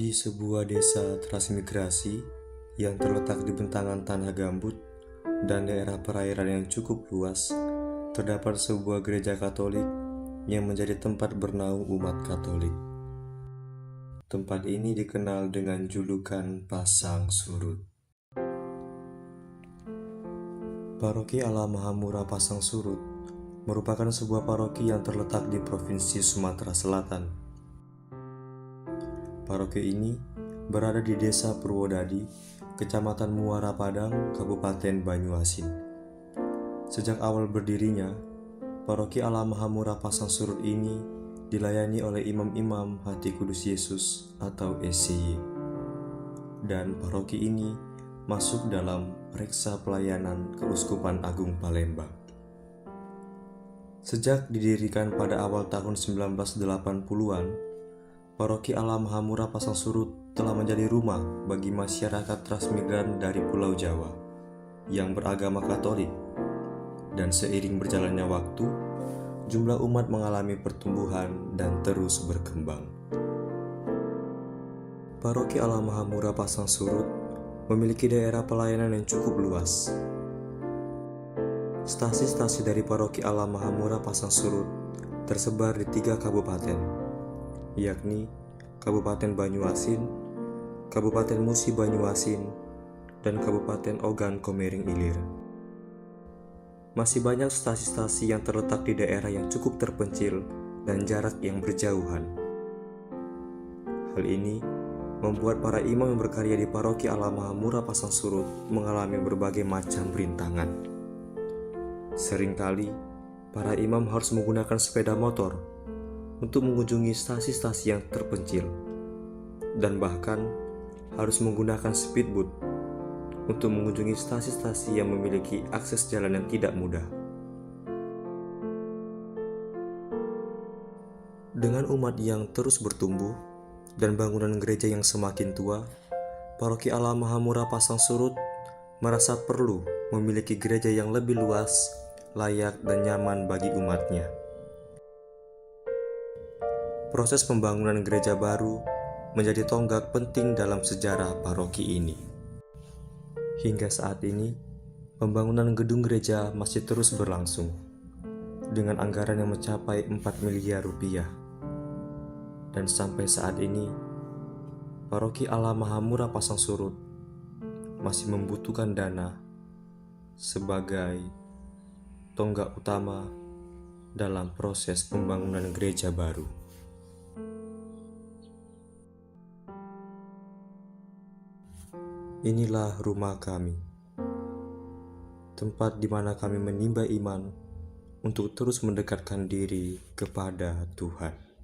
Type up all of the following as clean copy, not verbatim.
Di sebuah desa transmigrasi yang terletak di bentangan tanah gambut dan daerah perairan yang cukup luas, terdapat sebuah gereja Katolik yang menjadi tempat bernaung umat Katolik. Tempat ini dikenal dengan julukan Pasang Surut. Paroki Allah Mahamura Pasang Surut merupakan sebuah paroki yang terletak di Provinsi Sumatera Selatan. Paroki ini berada di Desa Purwodadi, Kecamatan Muara Padang, Kabupaten Banyuasin. Sejak awal berdirinya, Paroki Allah Mahamura Pasang Surut ini dilayani oleh imam-imam Hati Kudus Yesus atau SCY. Dan paroki ini masuk dalam Reksa Pelayanan Keuskupan Agung Palembang. Sejak didirikan pada awal tahun 1980-an, Paroki Allah Mahamura Pasang Surut telah menjadi rumah bagi masyarakat transmigran dari Pulau Jawa yang beragama Katolik, dan seiring berjalannya waktu, jumlah umat mengalami pertumbuhan dan terus berkembang. Paroki Allah Mahamura Pasang Surut memiliki daerah pelayanan yang cukup luas. Stasi-stasi dari Paroki Allah Mahamura Pasang Surut tersebar di 3 kabupaten, yakni Kabupaten Banyuasin, Kabupaten Musi Banyuasin, dan Kabupaten Ogan Komering Ilir. Masih banyak stasi-stasi yang terletak di daerah yang cukup terpencil dan jarak yang berjauhan. Hal ini membuat para imam yang berkarya di Paroki Allah Mahamura Pasang Surut mengalami berbagai macam rintangan. Seringkali, para imam harus menggunakan sepeda motor untuk mengunjungi stasi-stasi yang terpencil, dan bahkan harus menggunakan speedboat untuk mengunjungi stasi-stasi yang memiliki akses jalan yang tidak mudah. Dengan umat yang terus bertumbuh dan bangunan gereja yang semakin tua, Paroki Allah Mahamura Pasang Surut merasa perlu memiliki gereja yang lebih luas, layak, dan nyaman bagi umatnya. Proses pembangunan gereja baru menjadi tonggak penting dalam sejarah paroki ini. Hingga saat ini, pembangunan gedung gereja masih terus berlangsung dengan anggaran yang mencapai 4 miliar rupiah. Dan sampai saat ini, Paroki Allah Mahamura Pasang Surut masih membutuhkan dana sebagai tonggak utama dalam proses pembangunan gereja baru. Inilah rumah kami, tempat di mana kami menimba iman untuk terus mendekatkan diri kepada Tuhan.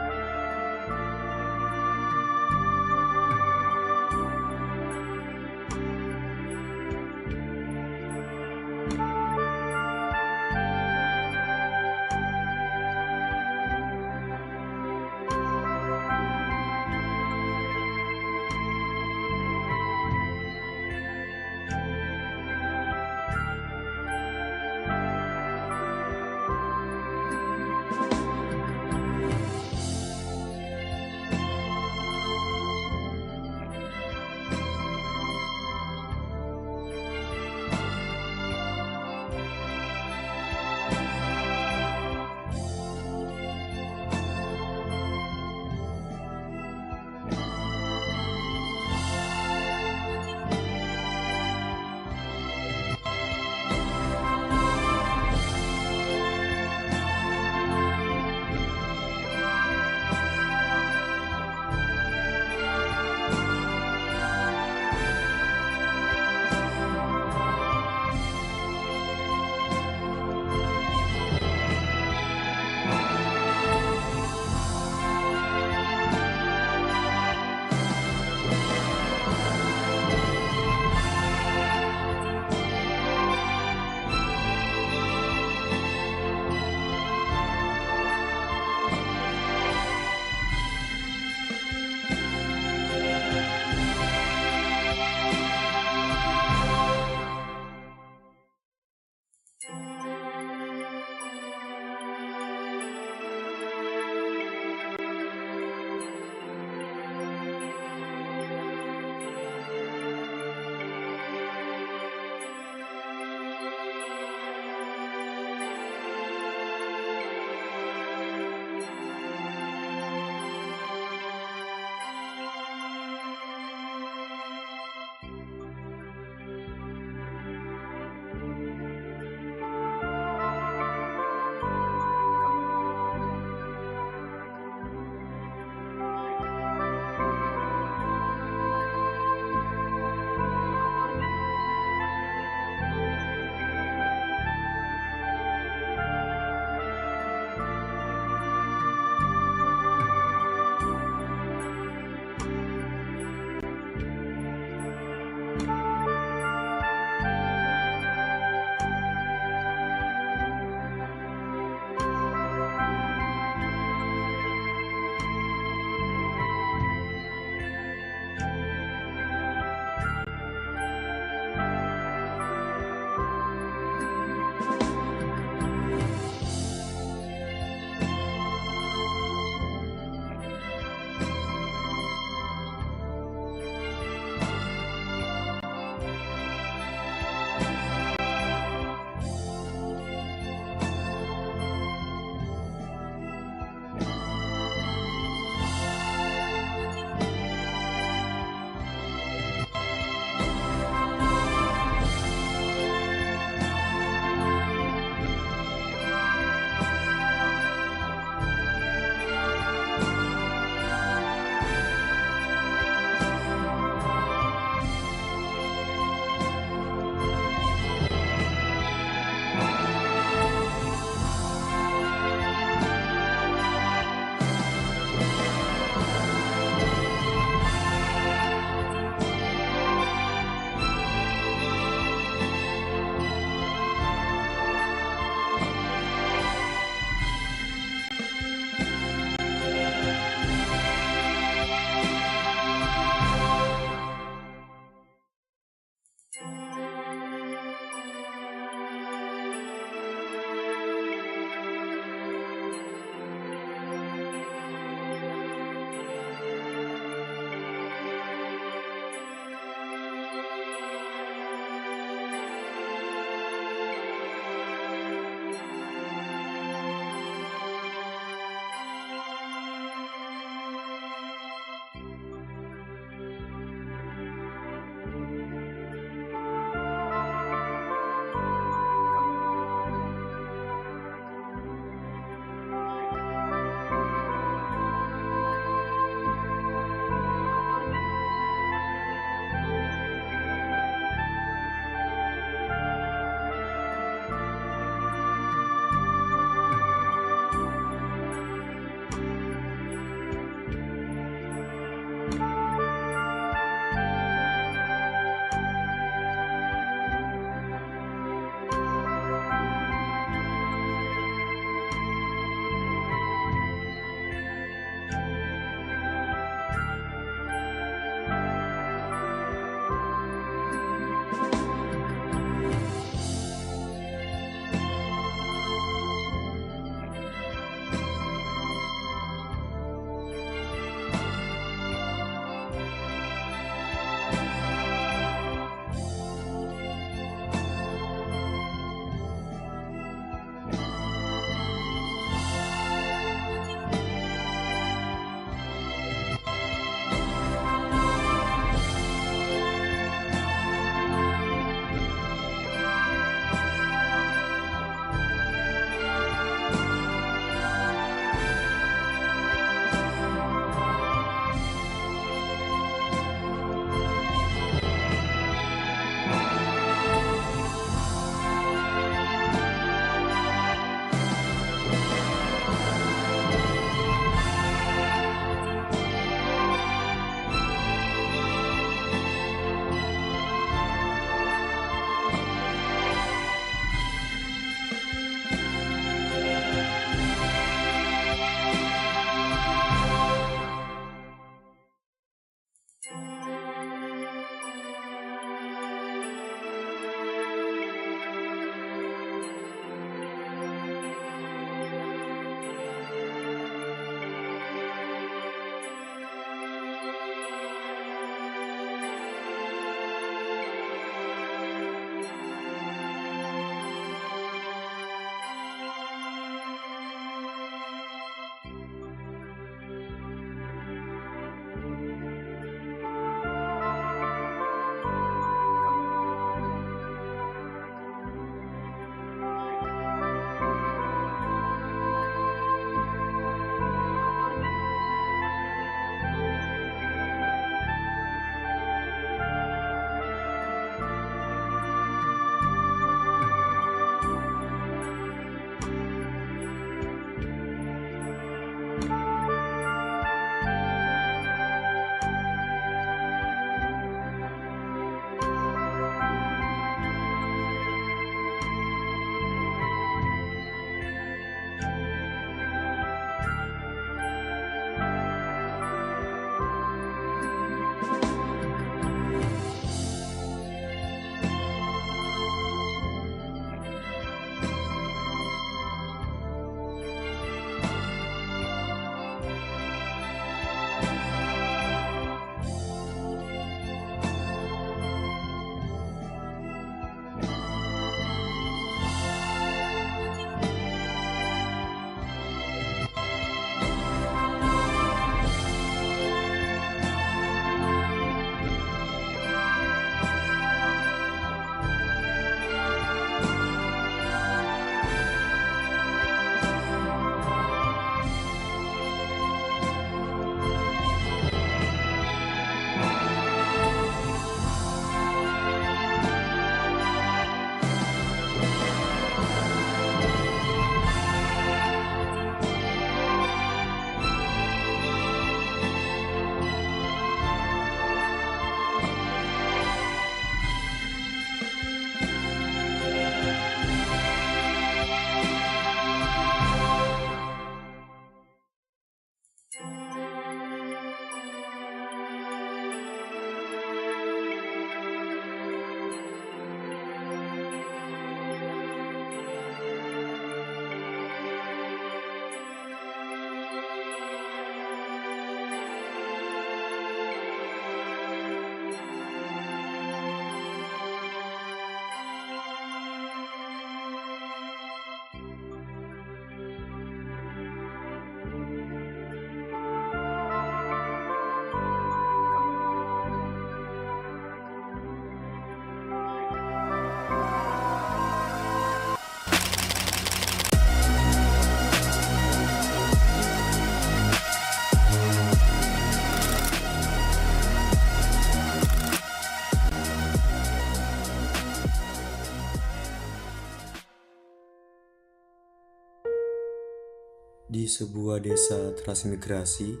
Di sebuah desa transmigrasi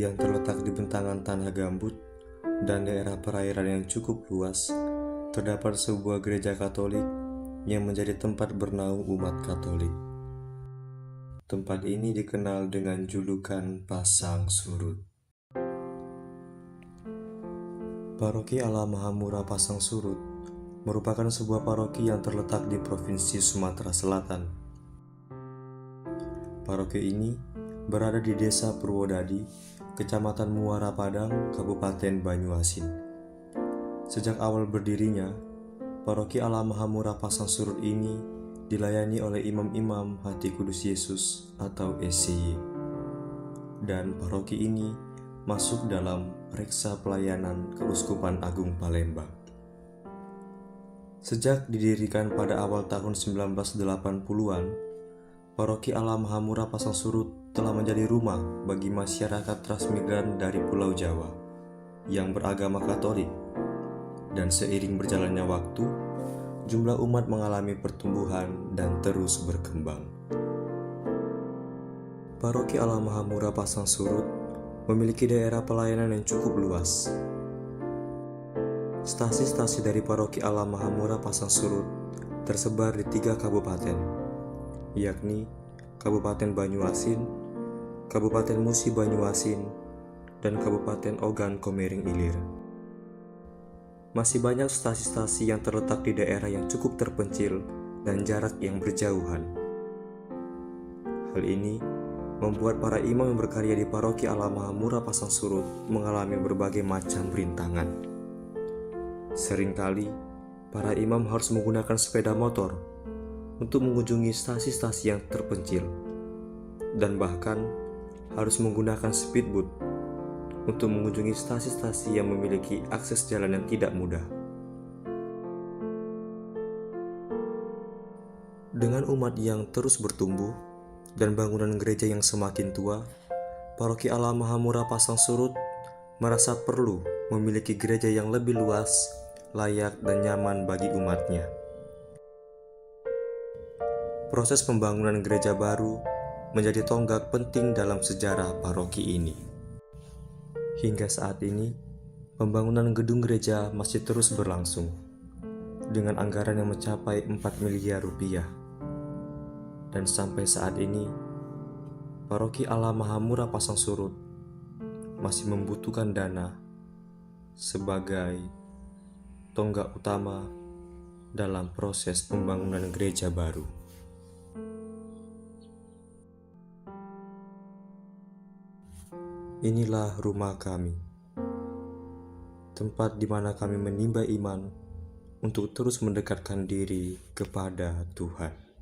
yang terletak di bentangan tanah gambut dan daerah perairan yang cukup luas, terdapat sebuah gereja Katolik yang menjadi tempat bernaung umat Katolik. Tempat ini dikenal dengan julukan Pasang Surut. Paroki Allah Mahamura Pasang Surut merupakan sebuah paroki yang terletak di Provinsi Sumatera Selatan. Paroki ini berada di Desa Purwodadi, Kecamatan Muara Padang, Kabupaten Banyuasin. Sejak awal berdirinya, Paroki Allah Mahamura Pasang Surut ini dilayani oleh imam-imam Hati Kudus Yesus atau SCY. Dan paroki ini masuk dalam reksa pelayanan Keuskupan Agung Palembang. Sejak didirikan pada awal tahun 1980-an, Paroki Allah Mahamura Pasang Surut telah menjadi rumah bagi masyarakat transmigran dari Pulau Jawa yang beragama Katolik. Dan seiring berjalannya waktu, jumlah umat mengalami pertumbuhan dan terus berkembang. Paroki Allah Mahamura Pasang Surut memiliki daerah pelayanan yang cukup luas. Stasi-stasi dari Paroki Allah Mahamura Pasang Surut tersebar di 3 kabupaten, yakni Kabupaten Banyuasin, Kabupaten Musi Banyuasin, dan Kabupaten Ogan Komering Ilir. Masih banyak stasi-stasi yang terletak di daerah yang cukup terpencil dan jarak yang berjauhan. Hal ini membuat para imam yang berkarya di Paroki Allah Mahamura Pasang Surut mengalami berbagai macam rintangan. Seringkali, para imam harus menggunakan sepeda motor untuk mengunjungi stasi-stasi yang terpencil, dan bahkan harus menggunakan speedboat untuk mengunjungi stasi-stasi yang memiliki akses jalan yang tidak mudah. Dengan umat yang terus bertumbuh dan bangunan gereja yang semakin tua, Paroki Allah Mahamura Pasang Surut merasa perlu memiliki gereja yang lebih luas, layak, dan nyaman bagi umatnya. Proses pembangunan gereja baru menjadi tonggak penting dalam sejarah paroki ini. Hingga saat ini, pembangunan gedung gereja masih terus berlangsung dengan anggaran yang mencapai 4 miliar rupiah. Dan sampai saat ini, Paroki Allah Mahamura Pasang Surut masih membutuhkan dana sebagai tonggak utama dalam proses pembangunan gereja baru. Inilah rumah kami, tempat di mana kami menimba iman untuk terus mendekatkan diri kepada Tuhan.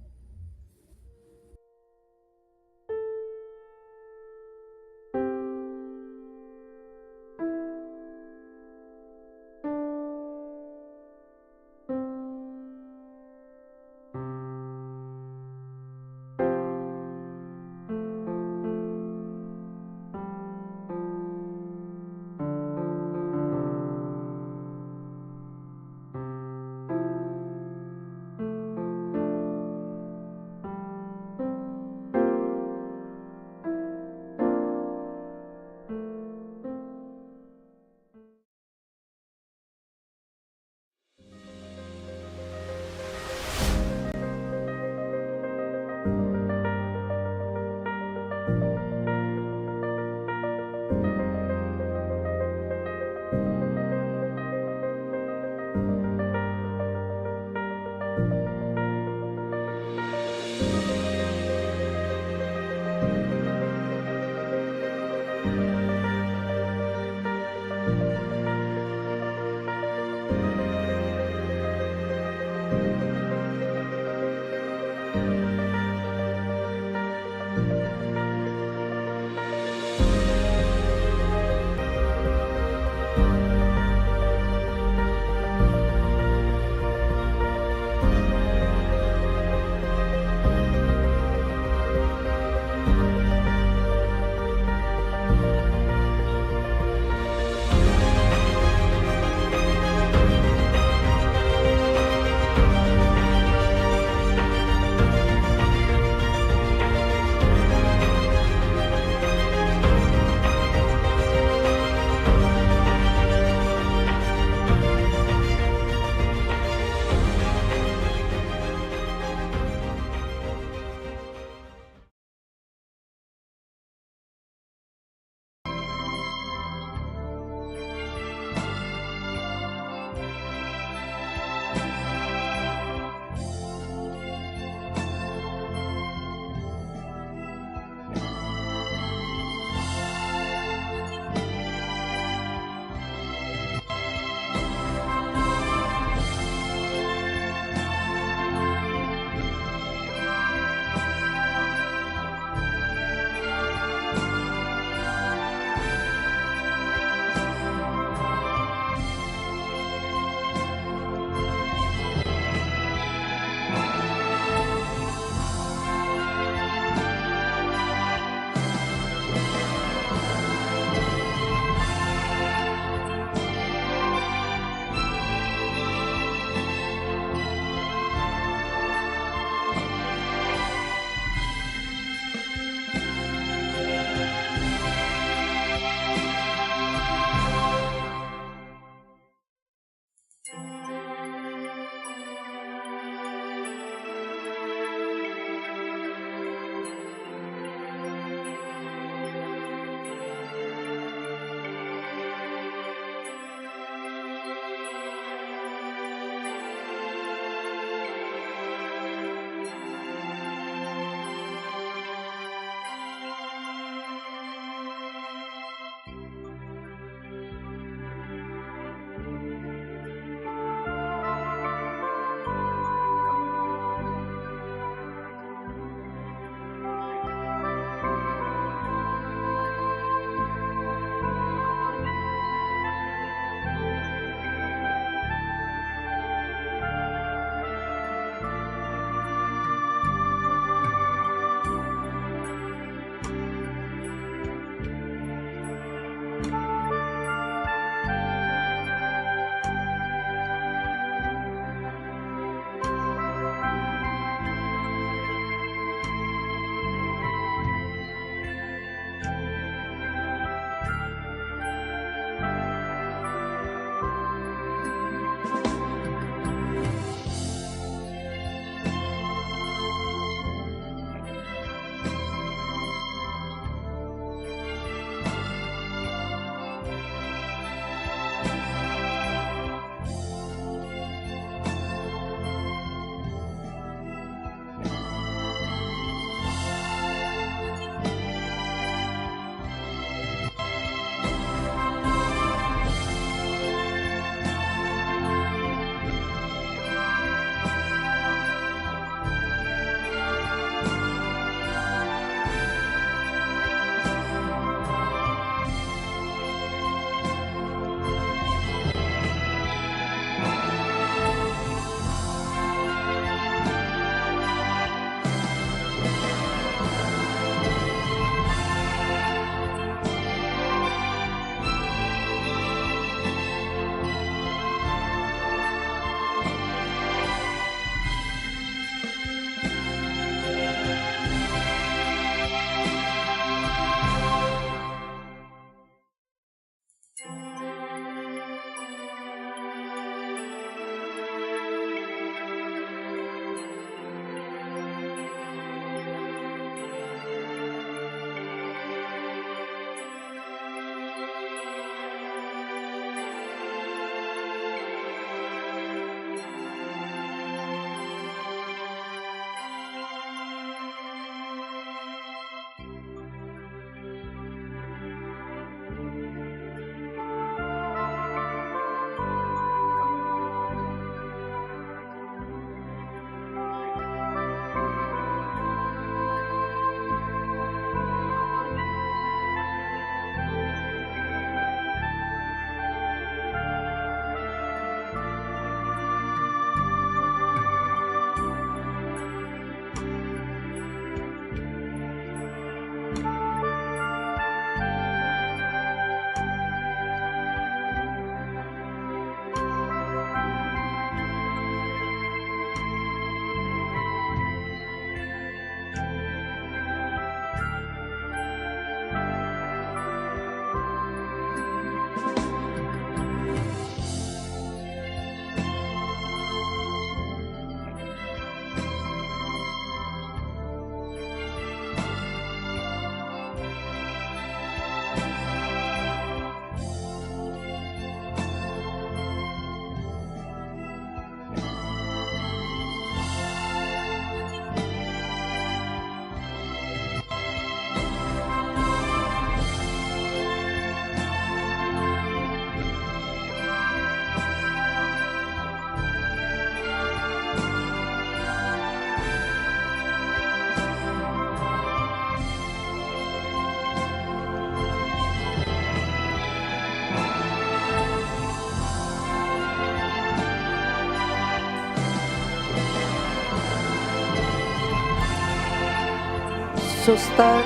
Suster,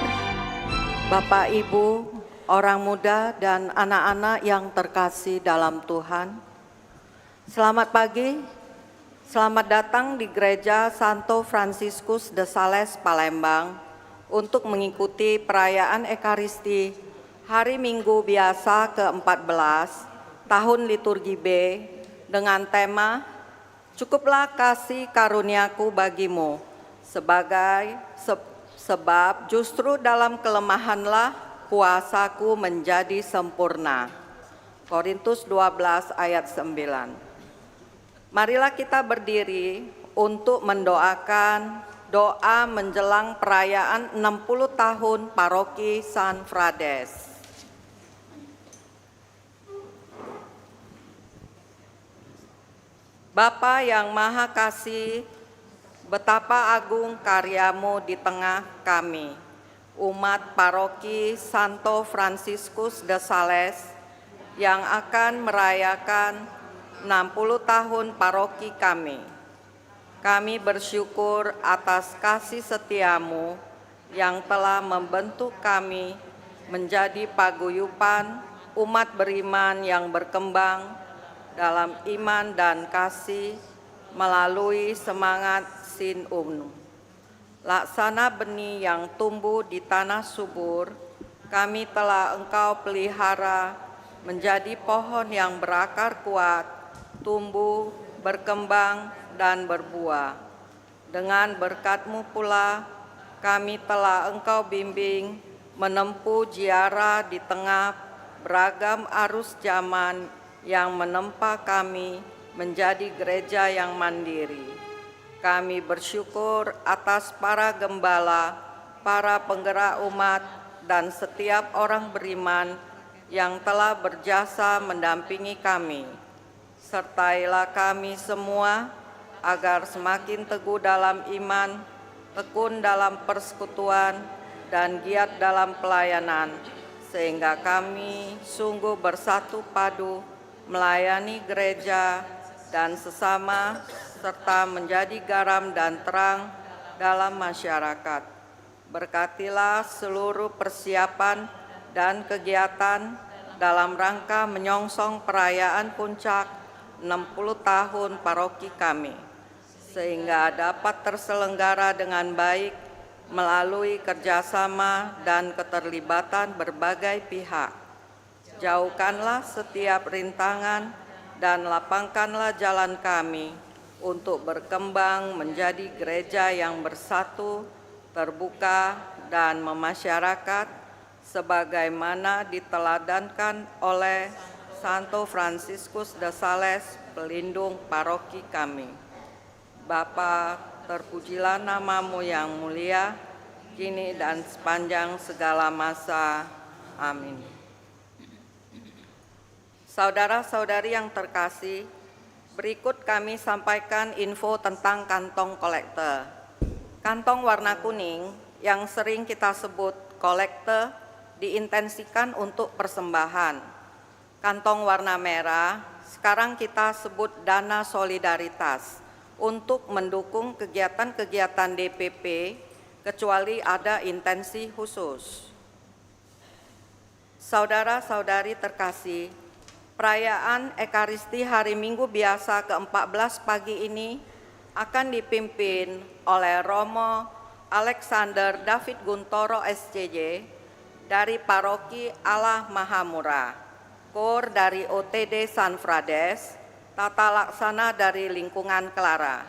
Bapak Ibu, orang muda dan anak-anak yang terkasih dalam Tuhan. Selamat pagi, selamat datang di Gereja Santo Fransiskus de Sales, Palembang untuk mengikuti perayaan Ekaristi Hari Minggu Biasa ke-14 tahun liturgi B dengan tema Cukuplah kasih karuniaku bagimu sebab justru dalam kelemahanlah kuasaku menjadi sempurna. Korintus 12 ayat 9. Marilah kita berdiri untuk mendoakan doa menjelang perayaan 60 tahun Paroki San Frades. Bapa yang Maha Kasih, betapa agung karyamu di tengah kami, umat Paroki Santo Fransiskus de Sales yang akan merayakan 60 tahun paroki kami. Kami bersyukur atas kasih setiamu yang telah membentuk kami menjadi paguyuban umat beriman yang berkembang dalam iman dan kasih melalui semangat Sin Unum. Laksana benih yang tumbuh di tanah subur, kami telah Engkau pelihara menjadi pohon yang berakar kuat, tumbuh, berkembang, dan berbuah. Dengan berkat-Mu pula, kami telah Engkau bimbing menempuh ziarah di tengah beragam arus zaman yang menempa kami menjadi gereja yang mandiri. Kami bersyukur atas para gembala, para penggerak umat, dan setiap orang beriman yang telah berjasa mendampingi kami. Sertailah kami semua agar semakin teguh dalam iman, tekun dalam persekutuan, dan giat dalam pelayanan, sehingga kami sungguh bersatu padu melayani gereja dan sesama, serta menjadi garam dan terang dalam masyarakat. Berkatilah seluruh persiapan dan kegiatan dalam rangka menyongsong perayaan puncak 60 tahun paroki kami, sehingga dapat terselenggara dengan baik melalui kerjasama dan keterlibatan berbagai pihak. Jauhkanlah setiap rintangan dan lapangkanlah jalan kami untuk berkembang menjadi gereja yang bersatu, terbuka, dan memasyarakat sebagaimana diteladankan oleh Santo Fransiskus de Sales, pelindung paroki kami. Bapa, terpujilah nama-Mu yang mulia, kini dan sepanjang segala masa. Amin. Saudara-saudari yang terkasih, berikut kami sampaikan info tentang kantong kolekte. Kantong warna kuning yang sering kita sebut kolekte diintensikan untuk persembahan. Kantong warna merah sekarang kita sebut dana solidaritas untuk mendukung kegiatan-kegiatan DPP kecuali ada intensi khusus. Saudara-saudari terkasih, perayaan Ekaristi Hari Minggu Biasa ke-14 pagi ini akan dipimpin oleh Romo Alexander David Guntoro SCJ dari Paroki Allah Mahamurah, Kor dari OTD San Frades, tata laksana dari lingkungan Clara.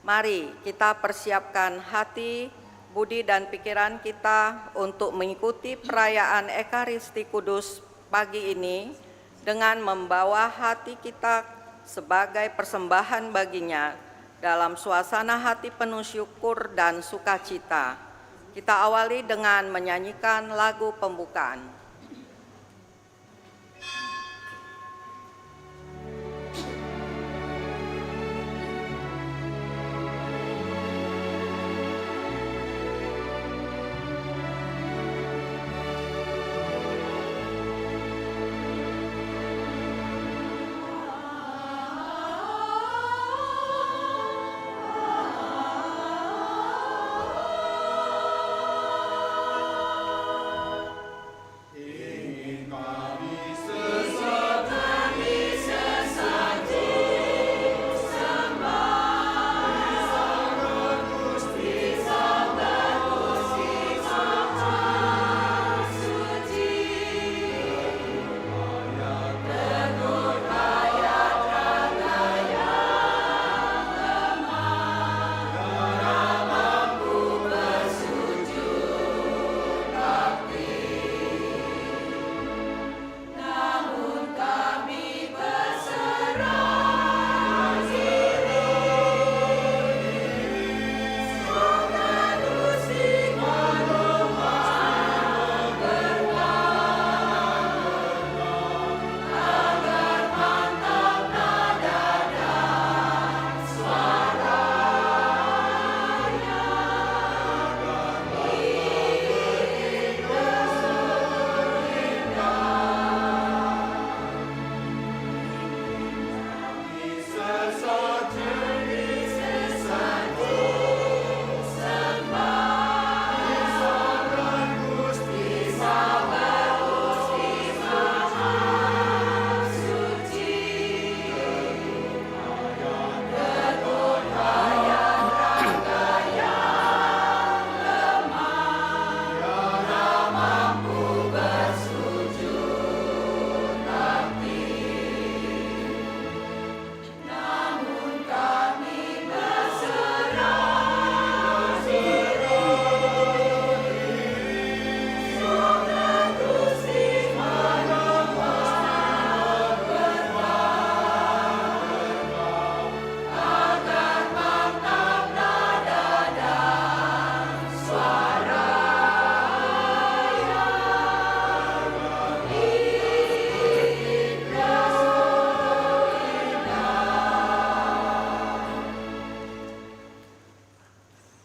Mari kita persiapkan hati, budi dan pikiran kita untuk mengikuti perayaan Ekaristi Kudus pagi ini dengan membawa hati kita sebagai persembahan baginya dalam suasana hati penuh syukur dan sukacita. Kita awali dengan menyanyikan lagu pembukaan.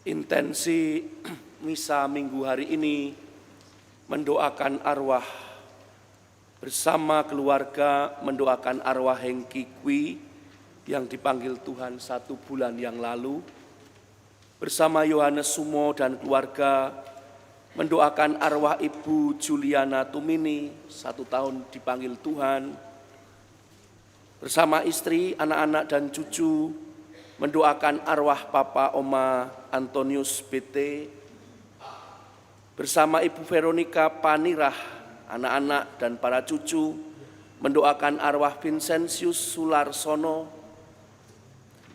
Intensi misa minggu hari ini mendoakan arwah bersama keluarga, mendoakan arwah Hengki Kwi yang dipanggil Tuhan 1 bulan yang lalu. Bersama Yohanes Sumo dan keluarga mendoakan arwah Ibu Juliana Tumini 1 tahun dipanggil Tuhan. Bersama istri, anak-anak dan cucu mendoakan arwah Papa Oma Antonius BT. Bersama Ibu Veronica Panirah, anak-anak dan para cucu mendoakan arwah Vincentius Sularsono.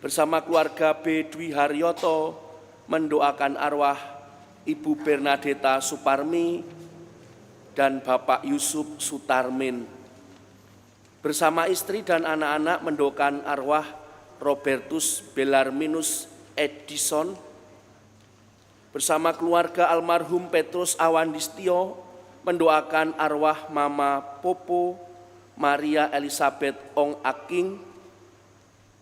Bersama keluarga B. Dwi Haryoto mendoakan arwah Ibu Bernadetta Suparmi dan Bapak Yusuf Sutarmin. Bersama istri dan anak-anak mendoakan arwah Robertus Belarminus Edison. Bersama keluarga almarhum Petrus Awandistio mendoakan arwah Mama Popo Maria Elizabeth Ong Aking.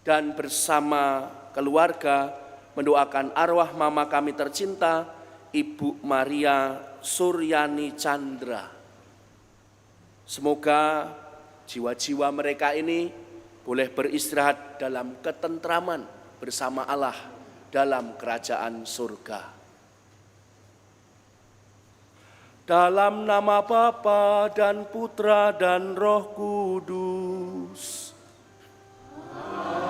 Dan bersama keluarga mendoakan arwah mama kami tercinta Ibu Maria Suryani Chandra. Semoga jiwa-jiwa mereka ini boleh beristirahat dalam ketentraman bersama Allah dalam kerajaan surga. Dalam nama Bapa dan Putra dan Roh Kudus. Amin.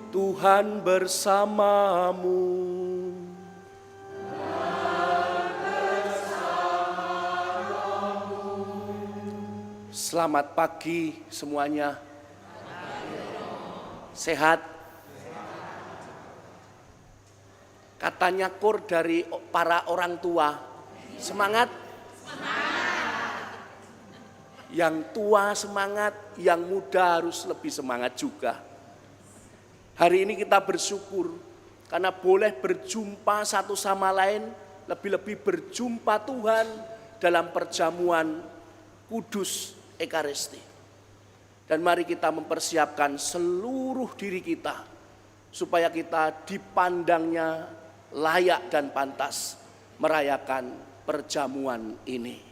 Tuhan bersamamu. Selamat pagi semuanya. Sehat? Katanya kur dari para orang tua. Semangat? Yang tua semangat, yang muda harus lebih semangat juga. Hari ini kita bersyukur karena boleh berjumpa satu sama lain, lebih-lebih berjumpa Tuhan dalam perjamuan kudus Ekaristi. Dan mari kita mempersiapkan seluruh diri kita supaya kita dipandangnya layak dan pantas merayakan perjamuan ini.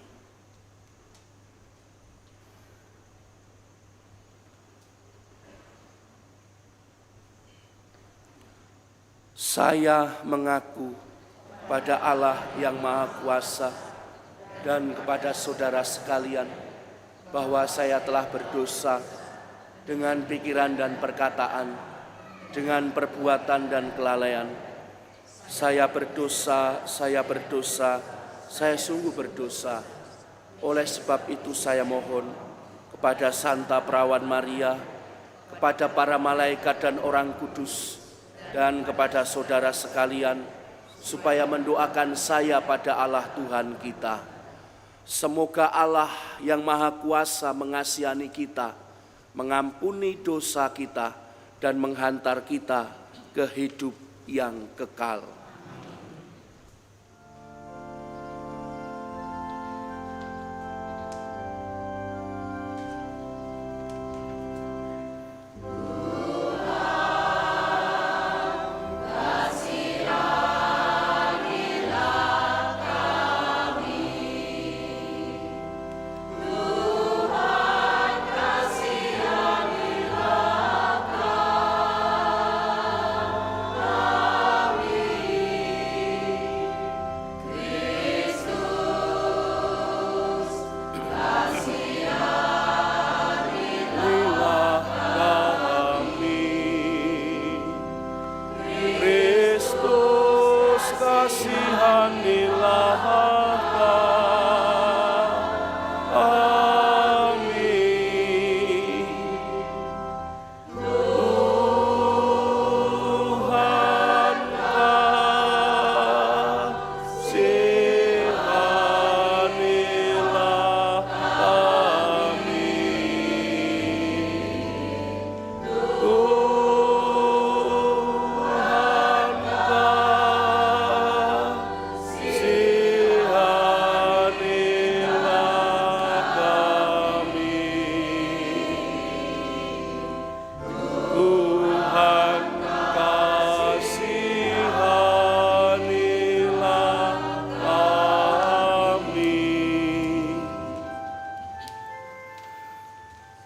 Saya mengaku pada Allah yang Maha Kuasa dan kepada saudara sekalian bahwa saya telah berdosa dengan pikiran dan perkataan, dengan perbuatan dan kelalaian. Saya berdosa, saya sungguh berdosa. Oleh sebab itu saya mohon kepada Santa Perawan Maria, kepada para malaikat dan orang kudus, dan kepada saudara sekalian, supaya mendoakan saya pada Allah Tuhan kita. Semoga Allah yang Maha Kuasa mengasihani kita, mengampuni dosa kita, dan menghantar kita ke hidup yang kekal. Amin.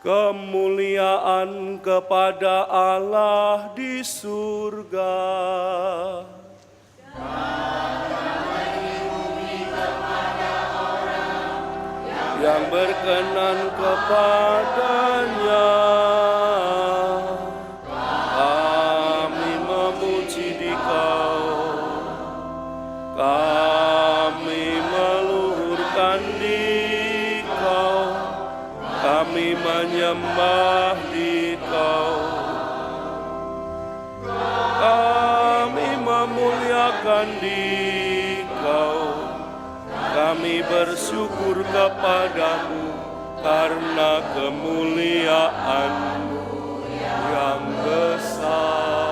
kemuliaan kepada Allah di surga. Yang berkenan kepadanya, kami memuji Dikau, kami meluhurkan Dikau, kami menyembah Dikau, kami memuliakan Dikau, kami bersyukur kepadamu karena kemuliaan-Mu yang besar.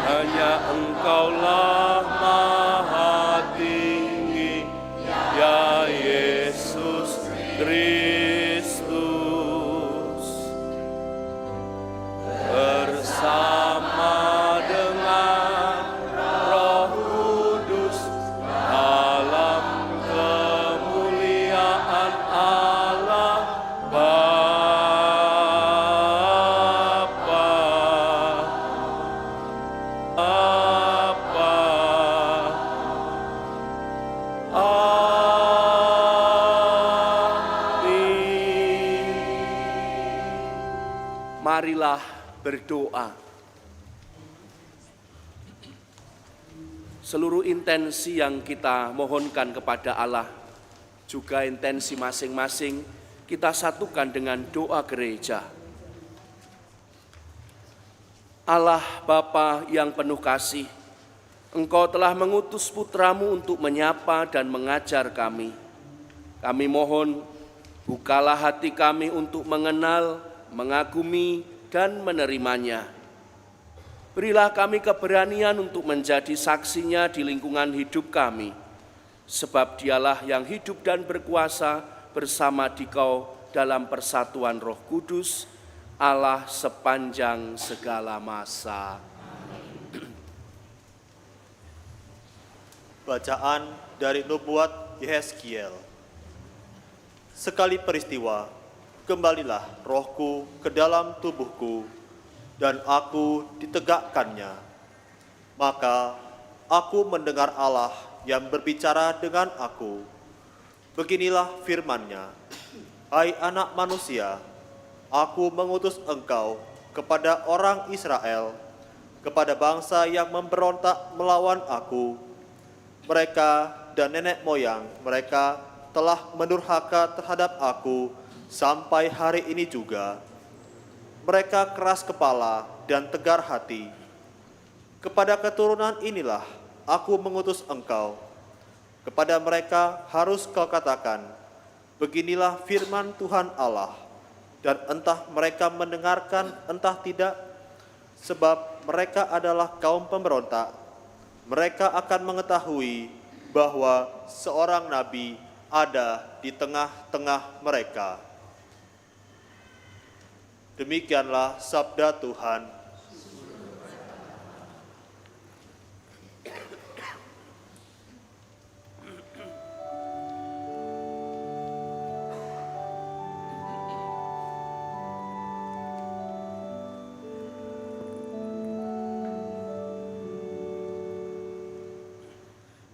Hanya Engkaulah Maha Tinggi, ya Yesus Kristus. Bersama dengan Roh Kudus dalam kemuliaan Allah Bapa. Marilah berdoa. Seluruh intensi yang kita mohonkan kepada Allah, juga intensi masing-masing kita satukan dengan doa gereja. Allah Bapa yang penuh kasih, Engkau telah mengutus putra-Mu untuk menyapa dan mengajar kami. Kami mohon, bukalah hati kami untuk mengenal, mengagumi, dan menerimanya. Berilah kami keberanian untuk menjadi saksinya di lingkungan hidup kami, sebab Dialah yang hidup dan berkuasa bersama Dikau dalam persatuan Roh Kudus, Allah sepanjang segala masa. Bacaan dari Nubuat Yehezkiel. Sekali peristiwa, kembalilah rohku ke dalam tubuhku, dan aku ditegakkannya. Maka aku mendengar Allah yang berbicara dengan aku. Beginilah firman-Nya, hai anak manusia, aku mengutus engkau kepada orang Israel, kepada bangsa yang memberontak melawan aku. Mereka dan nenek moyang mereka telah mendurhaka terhadap aku sampai hari ini juga. Mereka keras kepala dan tegar hati. Kepada keturunan inilah aku mengutus engkau. Kepada mereka harus kau katakan, beginilah firman Tuhan Allah, dan entah mereka mendengarkan entah tidak, sebab mereka adalah kaum pemberontak. Mereka akan mengetahui bahwa seorang nabi ada di tengah-tengah mereka. Demikianlah sabda Tuhan.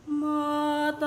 Mata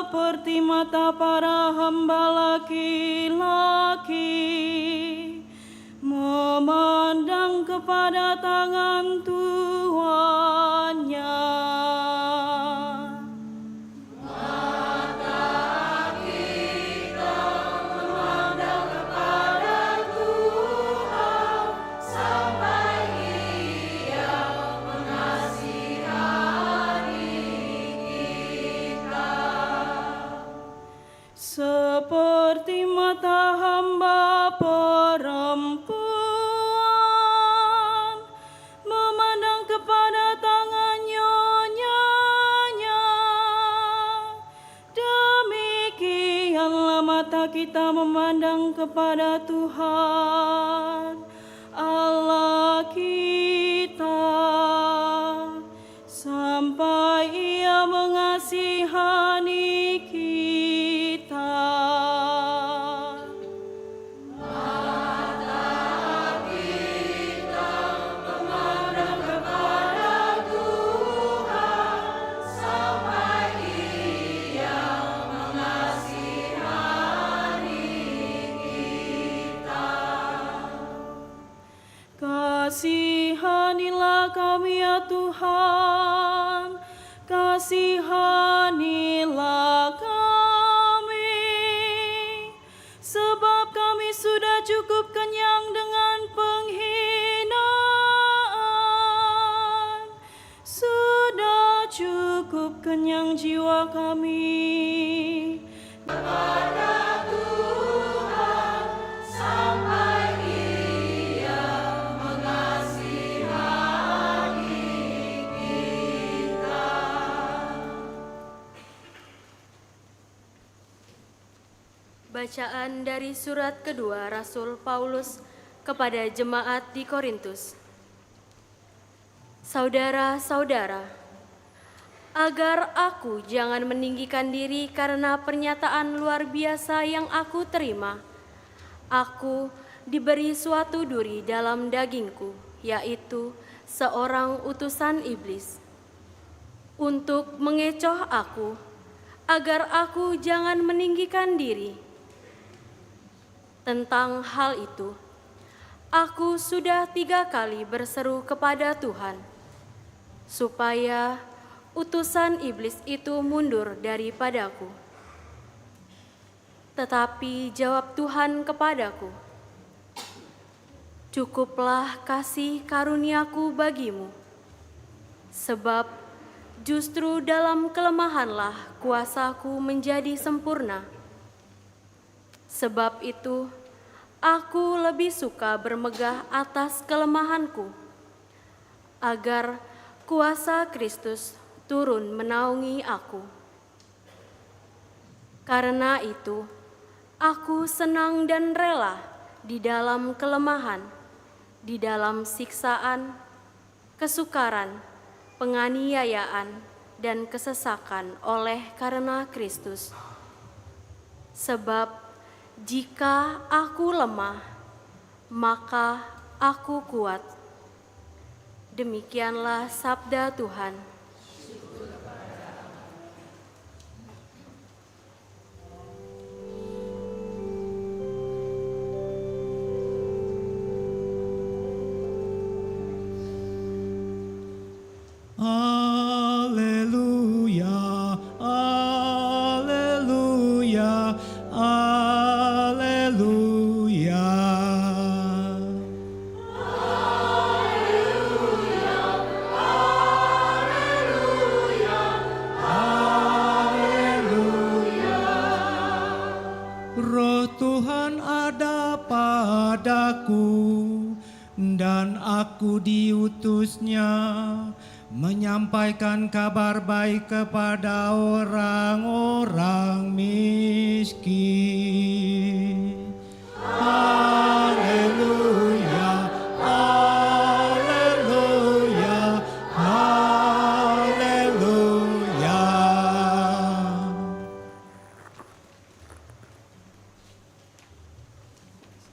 seperti mata para hamba laki-laki memandang kepada tangan tuannya. Seperti mata hamba perempuan memandang kepada tangan nyonyanya, demikianlah mata kita memandang kepada Tuhan Allah kita, sampai Ia mengasihani kita. Kasihanilah kami ya Tuhan, kasihanilah kami, sebab kami sudah cukup kenyang dengan penghinaan, sudah cukup kenyang jiwa kami. Bacaan dari surat kedua Rasul Paulus kepada jemaat di Korintus. Saudara-saudara, agar aku jangan meninggikan diri karena pernyataan luar biasa yang aku terima, aku diberi suatu duri dalam dagingku, yaitu seorang utusan iblis, untuk mengecoh aku, agar aku jangan meninggikan diri. Tentang hal itu, aku sudah 3 kali berseru kepada Tuhan, supaya utusan iblis itu mundur daripadaku. Tetapi jawab Tuhan kepadaku, "Cukuplah kasih karuniaku bagimu, sebab justru dalam kelemahanlah kuasaku menjadi sempurna. Sebab itu, aku lebih suka bermegah atas kelemahanku, agar kuasa Kristus turun menaungi aku. Karena itu, aku senang dan rela di dalam kelemahan, di dalam siksaan, kesukaran, penganiayaan, dan kesesakan oleh karena Kristus. Sebab jika aku lemah, maka aku kuat." Demikianlah sabda Tuhan. Alleluia, alleluia, alleluia. Roh Tuhan ada padaku, dan aku diutusnya menyampaikan kabar baik kepada orang-orang miskin. Haleluya, haleluya, haleluya.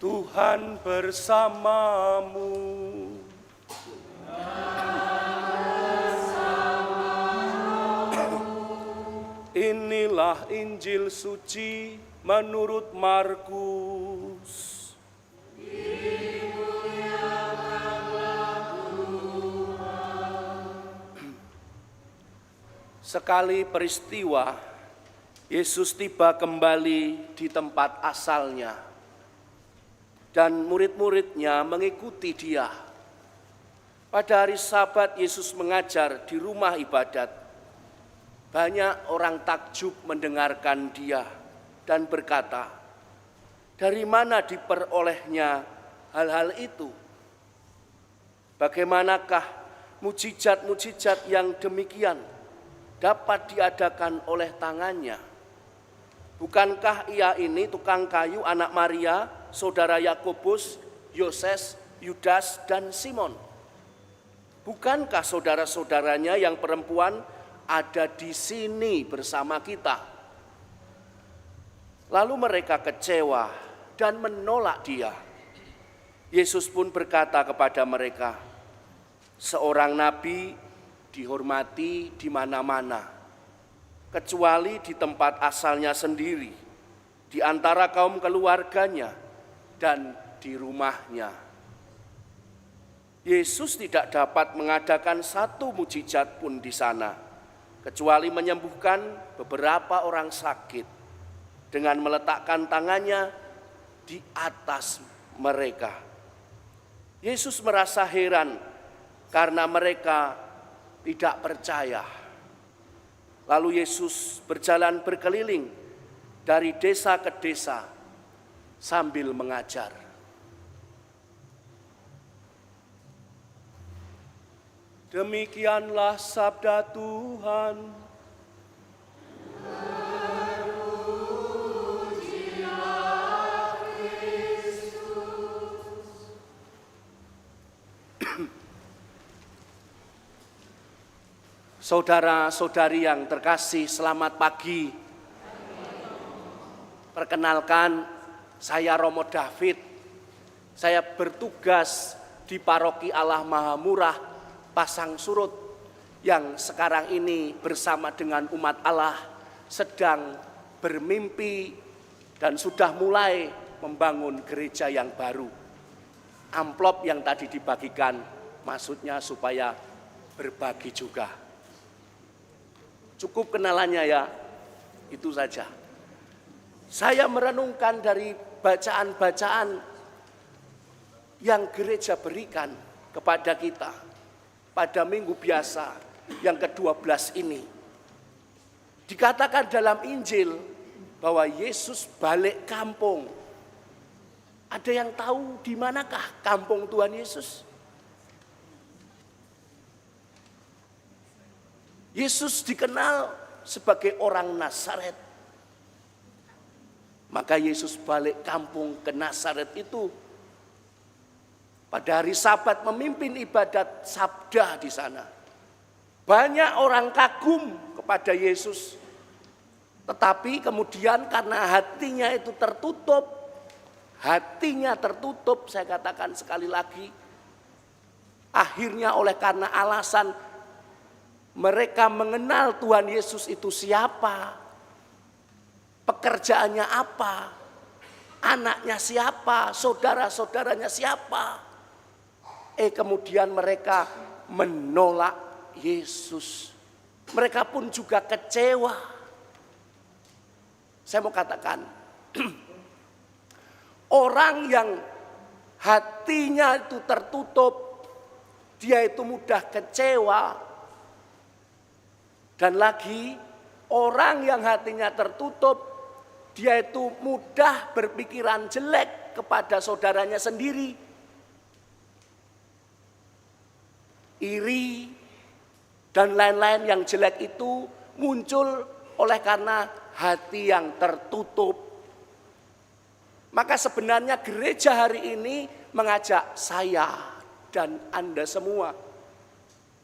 Tuhan bersamamu. Inilah Injil suci menurut Markus. Sekali peristiwa, Yesus tiba kembali di tempat asalnya, dan murid-muridnya mengikuti dia. Pada hari Sabat, Yesus mengajar di rumah ibadat. Banyak orang takjub mendengarkan dia dan berkata, "Dari mana diperolehnya hal-hal itu? Bagaimanakah mujizat-mujizat yang demikian dapat diadakan oleh tangannya? Bukankah ia ini tukang kayu, anak Maria, saudara Yakobus, Yoses, Yudas, dan Simon? Bukankah saudara-saudaranya yang perempuan ada di sini bersama kita?" Lalu mereka kecewa dan menolak dia. Yesus pun berkata kepada mereka, "Seorang nabi dihormati di mana-mana, kecuali di tempat asalnya sendiri, di antara kaum keluarganya, dan di rumahnya." Yesus tidak dapat mengadakan satu mujizat pun di sana, kecuali menyembuhkan beberapa orang sakit dengan meletakkan tangannya di atas mereka. Yesus merasa heran karena mereka tidak percaya. Lalu Yesus berjalan berkeliling dari desa ke desa sambil mengajar. Demikianlah sabda Tuhan. Saudara-saudari yang terkasih, selamat pagi. Perkenalkan, saya Romo David. Saya bertugas di Paroki Allah Maha Murah, Pasang Surut, yang sekarang ini bersama dengan umat Allah sedang bermimpi dan sudah mulai membangun gereja yang baru. Amplop yang tadi dibagikan maksudnya supaya berbagi juga. Cukup kenalannya ya, itu saja. Saya merenungkan dari bacaan-bacaan yang gereja berikan kepada kita pada minggu biasa yang ke-12 ini. Dikatakan dalam Injil bahwa Yesus balik kampung. Ada yang tahu di manakah kampung Tuhan Yesus? Yesus dikenal sebagai orang Nazaret. Maka Yesus balik kampung ke Nazaret itu pada hari Sabat memimpin ibadat sabda di sana. Banyak orang kagum kepada Yesus. Tetapi kemudian karena hatinya itu tertutup, saya katakan sekali lagi, akhirnya oleh karena alasan mereka mengenal Tuhan Yesus itu siapa, pekerjaannya apa, anaknya siapa, saudara-saudaranya siapa. Kemudian mereka menolak Yesus. Mereka pun juga kecewa. Saya mau katakan, orang yang hatinya itu tertutup, dia itu mudah kecewa. Dan lagi, orang yang hatinya tertutup, dia itu mudah berpikiran jelek kepada saudaranya sendiri. Iri dan lain-lain yang jelek itu muncul oleh karena hati yang tertutup. Maka sebenarnya gereja hari ini mengajak saya dan Anda semua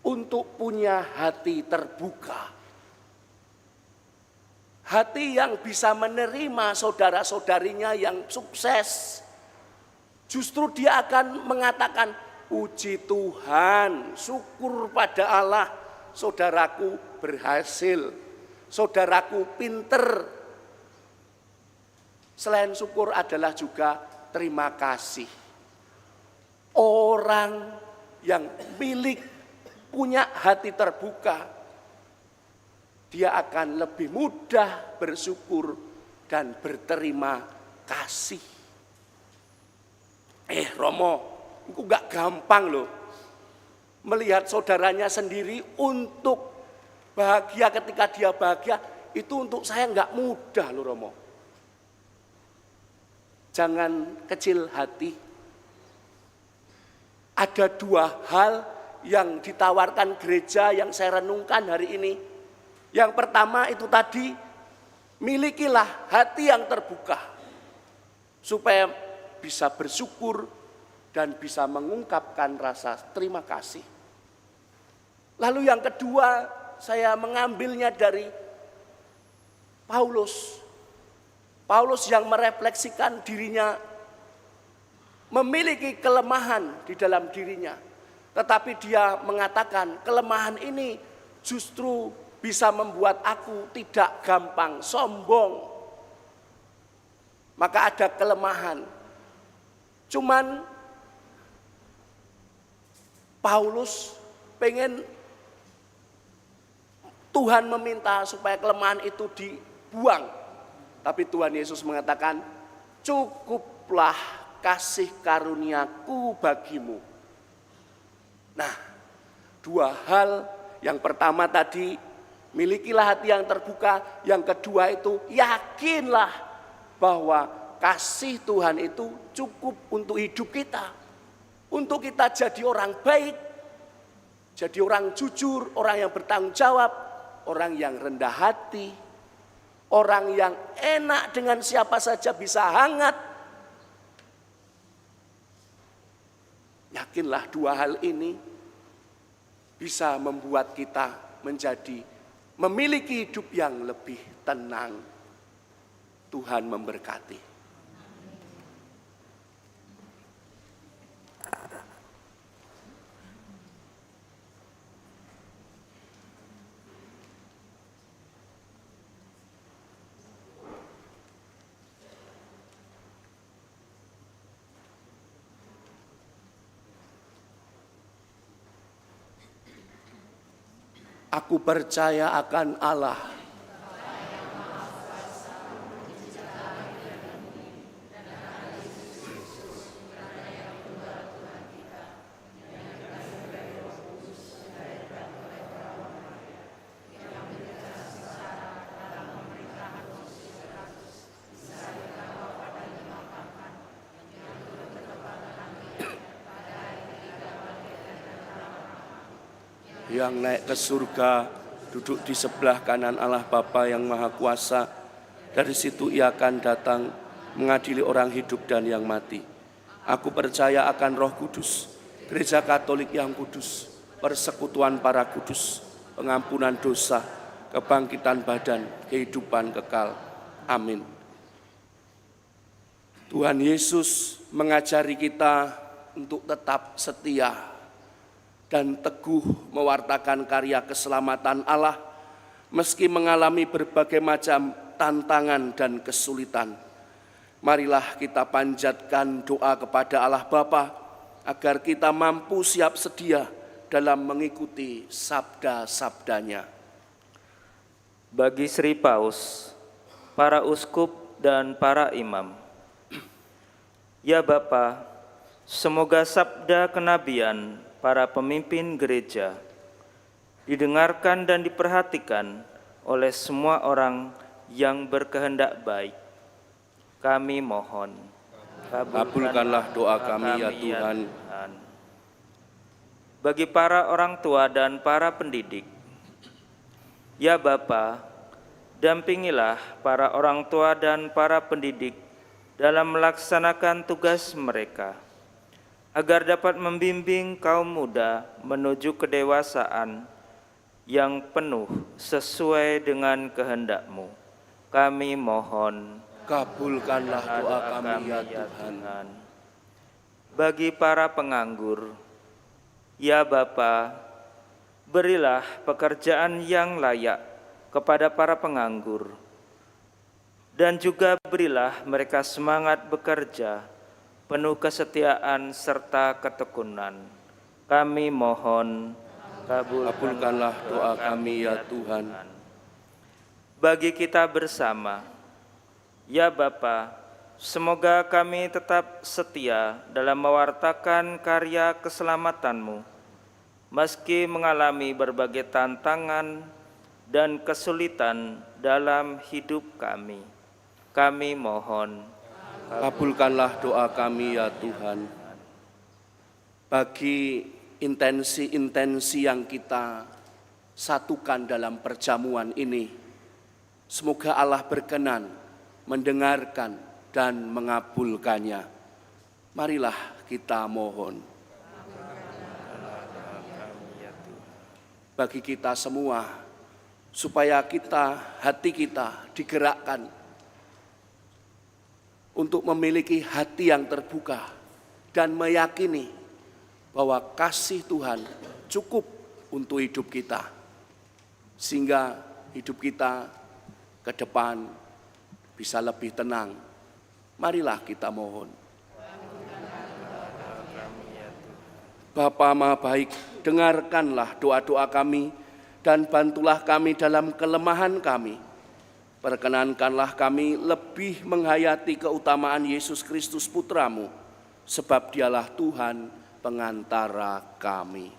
untuk punya hati terbuka. Hati yang bisa menerima saudara-saudarinya yang sukses. Justru dia akan mengatakan, puji Tuhan, syukur pada Allah, saudaraku berhasil. saudaraku pinter. Selain syukur adalah juga terima kasih. Orang yang punya hati terbuka, dia akan lebih mudah bersyukur dan berterima kasih. Romo, itu gak gampang loh. Melihat saudaranya sendiri untuk bahagia ketika dia bahagia, itu untuk saya gak mudah loh Romo. Jangan kecil hati. Ada dua hal yang ditawarkan gereja yang saya renungkan hari ini. Yang pertama itu tadi, milikilah hati yang terbuka supaya bisa bersyukur dan bisa mengungkapkan rasa terima kasih. Lalu yang kedua, saya mengambilnya dari Paulus. Paulus yang merefleksikan dirinya memiliki kelemahan di dalam dirinya. Tetapi dia mengatakan kelemahan ini justru bisa membuat aku tidak gampang sombong. Maka ada kelemahan. Cuman Paulus pengen Tuhan meminta supaya kelemahan itu dibuang. Tapi Tuhan Yesus mengatakan, cukuplah kasih karuniaku bagimu. Nah, dua hal. Yang pertama tadi, milikilah hati yang terbuka. Yang kedua itu, yakinlah bahwa kasih Tuhan itu cukup untuk hidup kita. Untuk kita jadi orang baik, jadi orang jujur, orang yang bertanggung jawab, orang yang rendah hati, orang yang enak dengan siapa saja bisa hangat. Yakinlah dua hal ini bisa membuat kita menjadi memiliki hidup yang lebih tenang. Tuhan memberkati. Aku percaya akan Allah, yang naik ke surga, duduk di sebelah kanan Allah Bapa yang Maha Kuasa. Dari situ ia akan datang mengadili orang hidup dan yang mati. Aku percaya akan Roh Kudus, Gereja Katolik yang kudus, persekutuan para kudus, pengampunan dosa, kebangkitan badan, kehidupan kekal. Amin. Tuhan Yesus mengajari kita untuk tetap setia dan teguh mewartakan karya keselamatan Allah meski mengalami berbagai macam tantangan dan kesulitan. Marilah kita panjatkan doa kepada Allah Bapa agar kita mampu siap sedia dalam mengikuti sabda-sabdanya. Bagi Sri Paus, para uskup dan para imam, ya Bapa, semoga sabda kenabian para pemimpin gereja didengarkan dan diperhatikan oleh semua orang yang berkehendak baik. Kami mohon, kabulkanlah doa kami ya Tuhan. Bagi para orang tua dan para pendidik, ya Bapa, dampingilah para orang tua dan para pendidik dalam melaksanakan tugas mereka, agar dapat membimbing kaum muda menuju kedewasaan yang penuh sesuai dengan kehendak-Mu. Kami mohon, kabulkanlah doa kami ya Tuhan. Bagi para penganggur, ya Bapa, berilah pekerjaan yang layak kepada para penganggur, dan juga berilah mereka semangat bekerja, penuh kesetiaan serta ketekunan. Kami mohon, Kabulkanlah doa kami ya Tuhan. Bagi kita bersama, ya Bapa, semoga kami tetap setia dalam mewartakan karya keselamatan-Mu, meski mengalami berbagai tantangan dan kesulitan dalam hidup kami. Kami mohon, Kabulkanlah doa kami ya Tuhan. Bagi intensi-intensi yang kita satukan dalam perjamuan ini, semoga Allah berkenan mendengarkan dan mengabulkannya. Marilah kita mohon. Bagi kita semua, supaya hati kita digerakkan untuk memiliki hati yang terbuka dan meyakini bahwa kasih Tuhan cukup untuk hidup kita, sehingga hidup kita ke depan bisa lebih tenang. Marilah kita mohon. Bapa Maha Baik, dengarkanlah doa-doa kami dan bantulah kami dalam kelemahan kami. Perkenankanlah kami lebih menghayati keutamaan Yesus Kristus Putra-Mu, sebab Dialah Tuhan pengantara kami.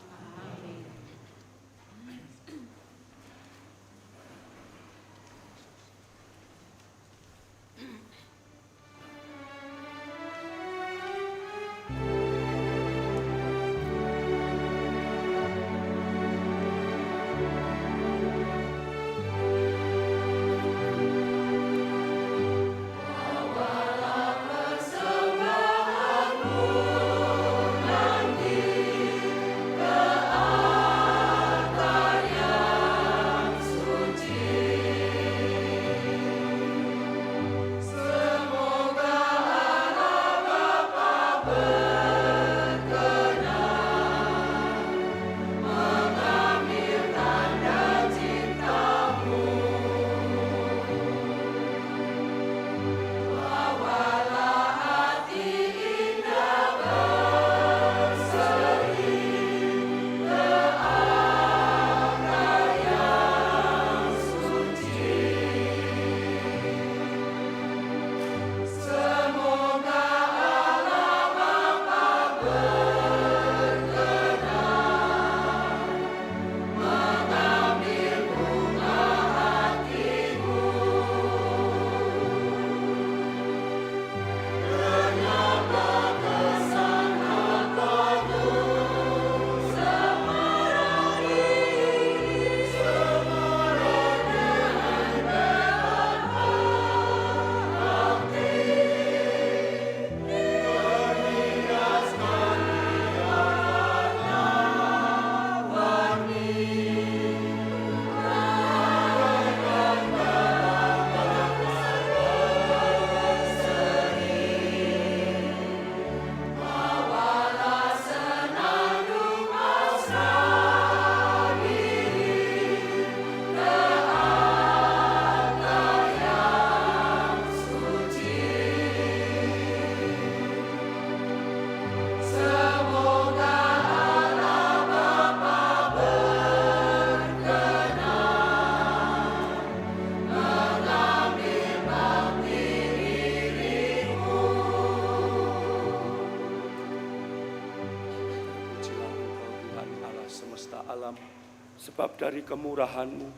Sebab dari kemurahan-Mu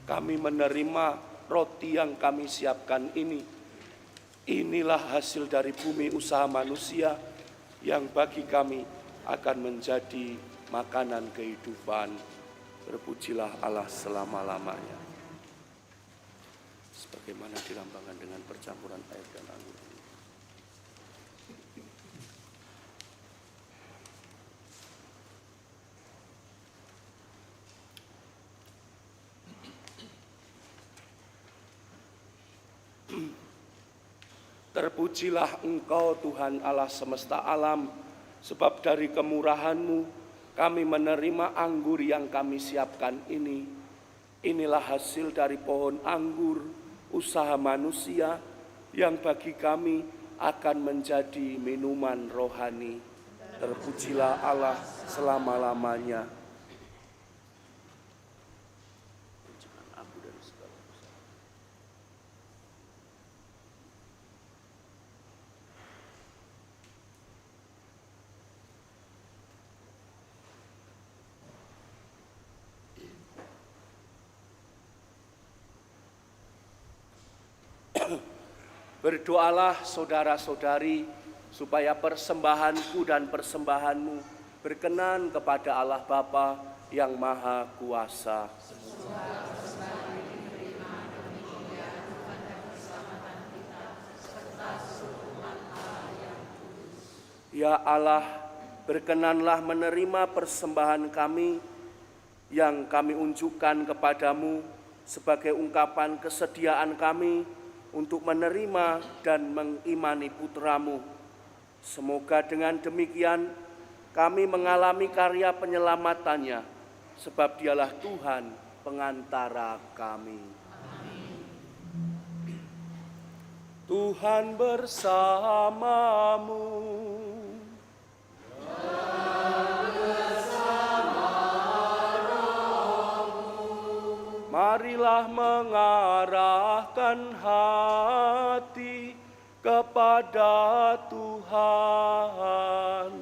kami menerima roti yang kami siapkan ini. Inilah hasil dari bumi usaha manusia yang bagi kami akan menjadi makanan kehidupan. Terpujilah Allah selama-lamanya. Sebagaimana dilambangkan dengan percampuran air dan anggur. Terpujilah Engkau Tuhan Allah semesta alam, sebab dari kemurahan-Mu kami menerima anggur yang kami siapkan ini. Inilah hasil dari pohon anggur usaha manusia yang bagi kami akan menjadi minuman rohani. Terpujilah Allah selama-lamanya. Berdoalah saudara-saudari, supaya persembahanku dan persembahanmu berkenan kepada Allah Bapa yang Maha Kuasa. Ya Allah, berkenanlah menerima persembahan kami yang kami unjukkan kepadamu sebagai ungkapan kesediaan kami untuk menerima dan mengimani putra-Mu. Semoga dengan demikian kami mengalami karya penyelamatannya, sebab Dialah Tuhan pengantara kami. Tuhan bersamamu. Marilah mengarahkan hati kepada Tuhan.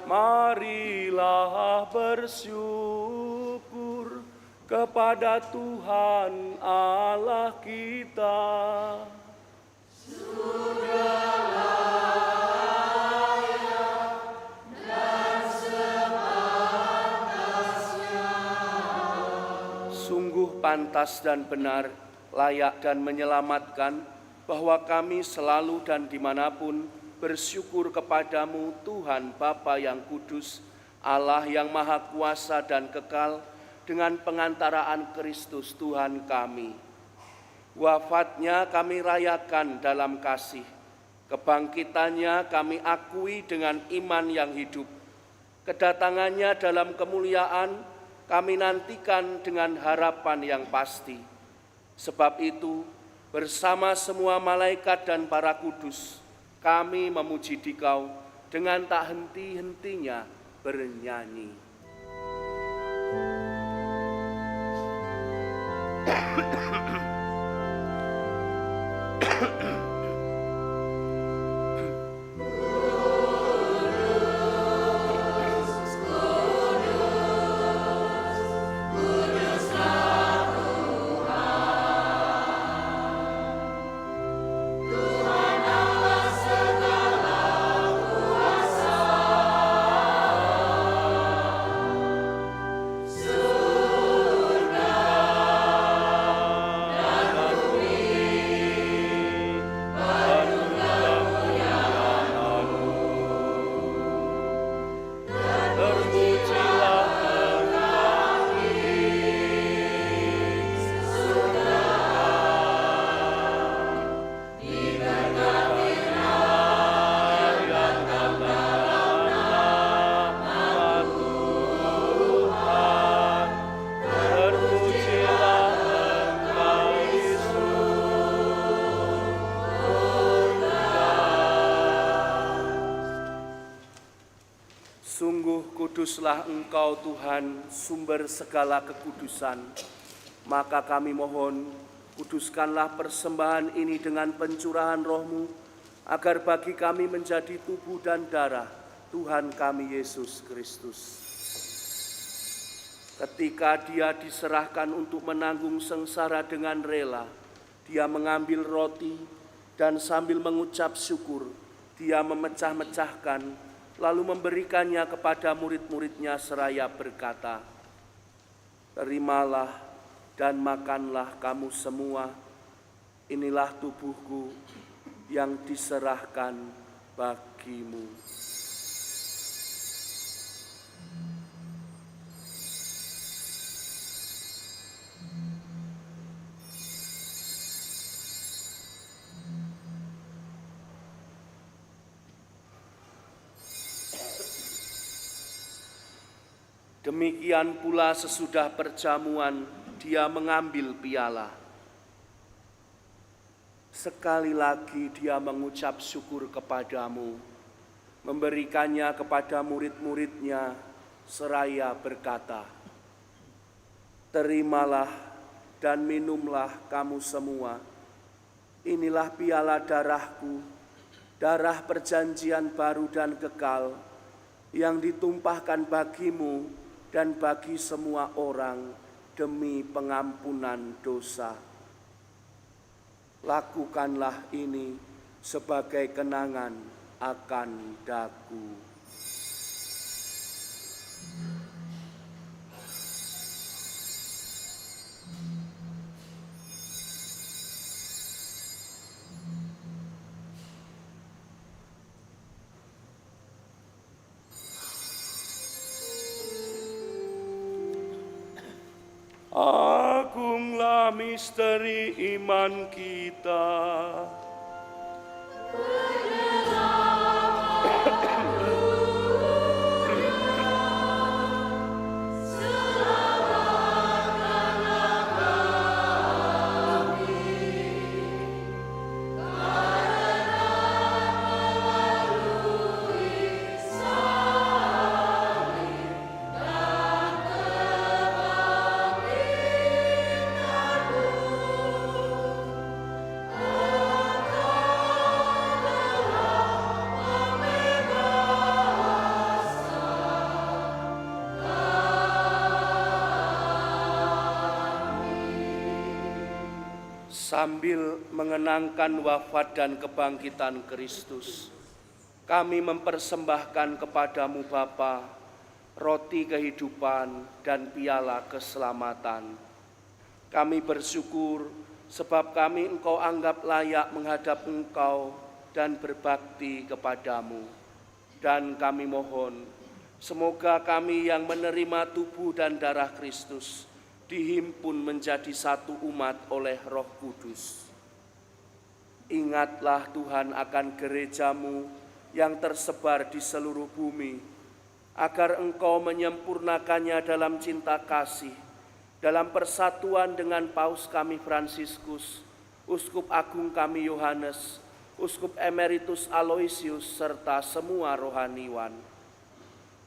Marilah bersyukur kepada Tuhan Allah kita. Sungguh pantas dan benar, layak dan menyelamatkan, bahwa kami selalu dan dimanapun bersyukur kepadamu Tuhan Bapa yang kudus, Allah yang maha kuasa dan kekal, dengan pengantaraan Kristus Tuhan kami. Wafatnya kami rayakan dalam kasih, kebangkitannya kami akui dengan iman yang hidup, kedatangannya dalam kemuliaan kami nantikan dengan harapan yang pasti. Sebab itu, bersama semua malaikat dan para kudus, kami memuji Dikau dengan tak henti-hentinya bernyanyi. Sungguh kuduslah Engkau Tuhan, sumber segala kekudusan. Maka kami mohon, kuduskanlah persembahan ini dengan pencurahan Roh-Mu, agar bagi kami menjadi tubuh dan darah Tuhan kami Yesus Kristus. Ketika Dia diserahkan untuk menanggung sengsara dengan rela, Dia mengambil roti dan sambil mengucap syukur, Dia memecah-mecahkan, lalu memberikannya kepada murid-muridnya seraya berkata, "Terimalah dan makanlah kamu semua, inilah tubuhku yang diserahkan bagimu." Demikian pula sesudah perjamuan dia mengambil piala. Sekali lagi dia mengucap syukur kepadamu, memberikannya kepada murid-muridnya seraya berkata, "Terimalah dan minumlah kamu semua. Inilah piala darahku, darah perjanjian baru dan kekal, yang ditumpahkan bagimu dan bagi semua orang demi pengampunan dosa. Lakukanlah ini sebagai kenangan akan daku." Agunglah misteri iman kita. Sambil mengenangkan wafat dan kebangkitan Kristus, kami mempersembahkan kepadamu Bapa, roti kehidupan dan piala keselamatan. Kami bersyukur sebab kami Engkau anggap layak menghadap Engkau dan berbakti kepadamu. Dan kami mohon, semoga kami yang menerima tubuh dan darah Kristus dihimpun menjadi satu umat oleh Roh Kudus. Ingatlah Tuhan akan gerejamu yang tersebar di seluruh bumi, agar Engkau menyempurnakannya dalam cinta kasih, dalam persatuan dengan Paus kami Fransiskus, Uskup Agung kami Yohanes, Uskup Emeritus Aloysius, serta semua rohaniwan.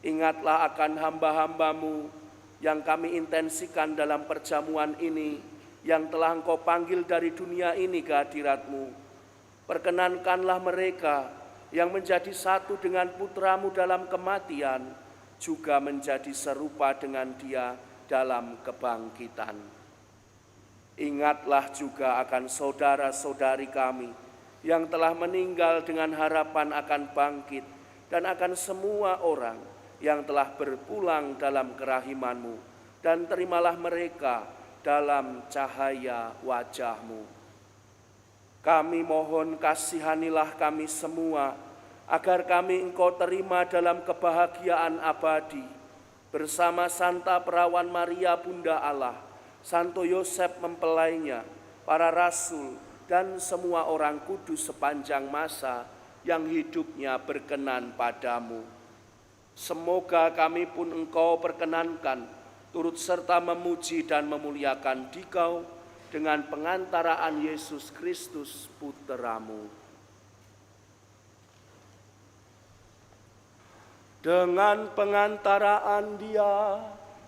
Ingatlah akan hamba-hambamu yang kami intensikan dalam perjamuan ini, yang telah Engkau panggil dari dunia ini ke hadirat-Mu. Perkenankanlah mereka yang menjadi satu dengan putra-Mu dalam kematian, juga menjadi serupa dengan Dia dalam kebangkitan. Ingatlah juga akan saudara-saudari kami yang telah meninggal dengan harapan akan bangkit, dan akan semua orang yang telah berpulang dalam kerahiman-Mu, dan terimalah mereka dalam cahaya wajah-Mu. Kami mohon kasihanilah kami semua, agar kami Engkau terima dalam kebahagiaan abadi, bersama Santa Perawan Maria Bunda Allah, Santo Yosef mempelainya, para rasul, dan semua orang kudus sepanjang masa yang hidupnya berkenan padamu. Semoga kami pun Engkau perkenankan turut serta memuji dan memuliakan Dikau dengan pengantaraan Yesus Kristus Putra-Mu. Dengan pengantaraan Dia,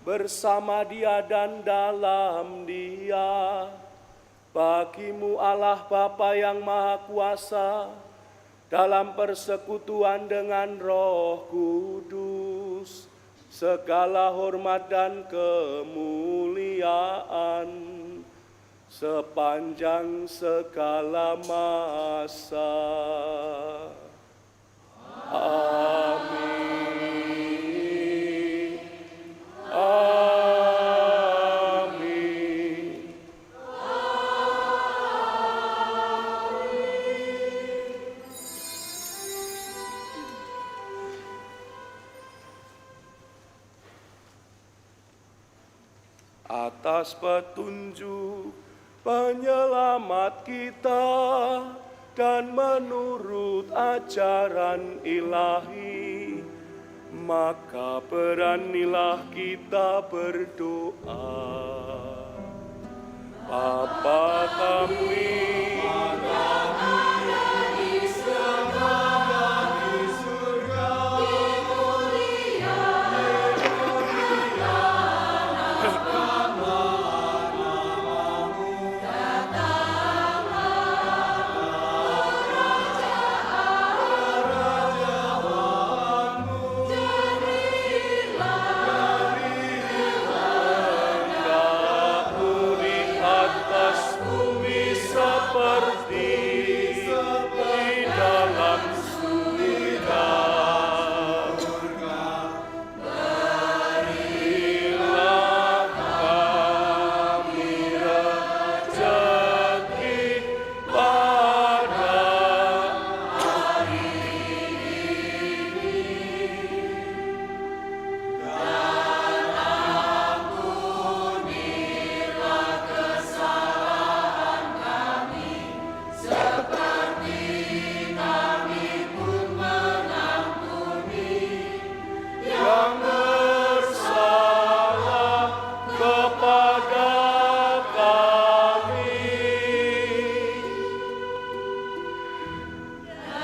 bersama Dia dan dalam Dia, bagi-Mu Allah Bapa yang Maha Kuasa, dalam persekutuan dengan Roh Kudus, segala hormat dan kemuliaan sepanjang segala masa. Amin. Amin. Atas petunjuk penyelamat kita dan menurut ajaran ilahi, maka beranilah kita berdoa. Bapa kami,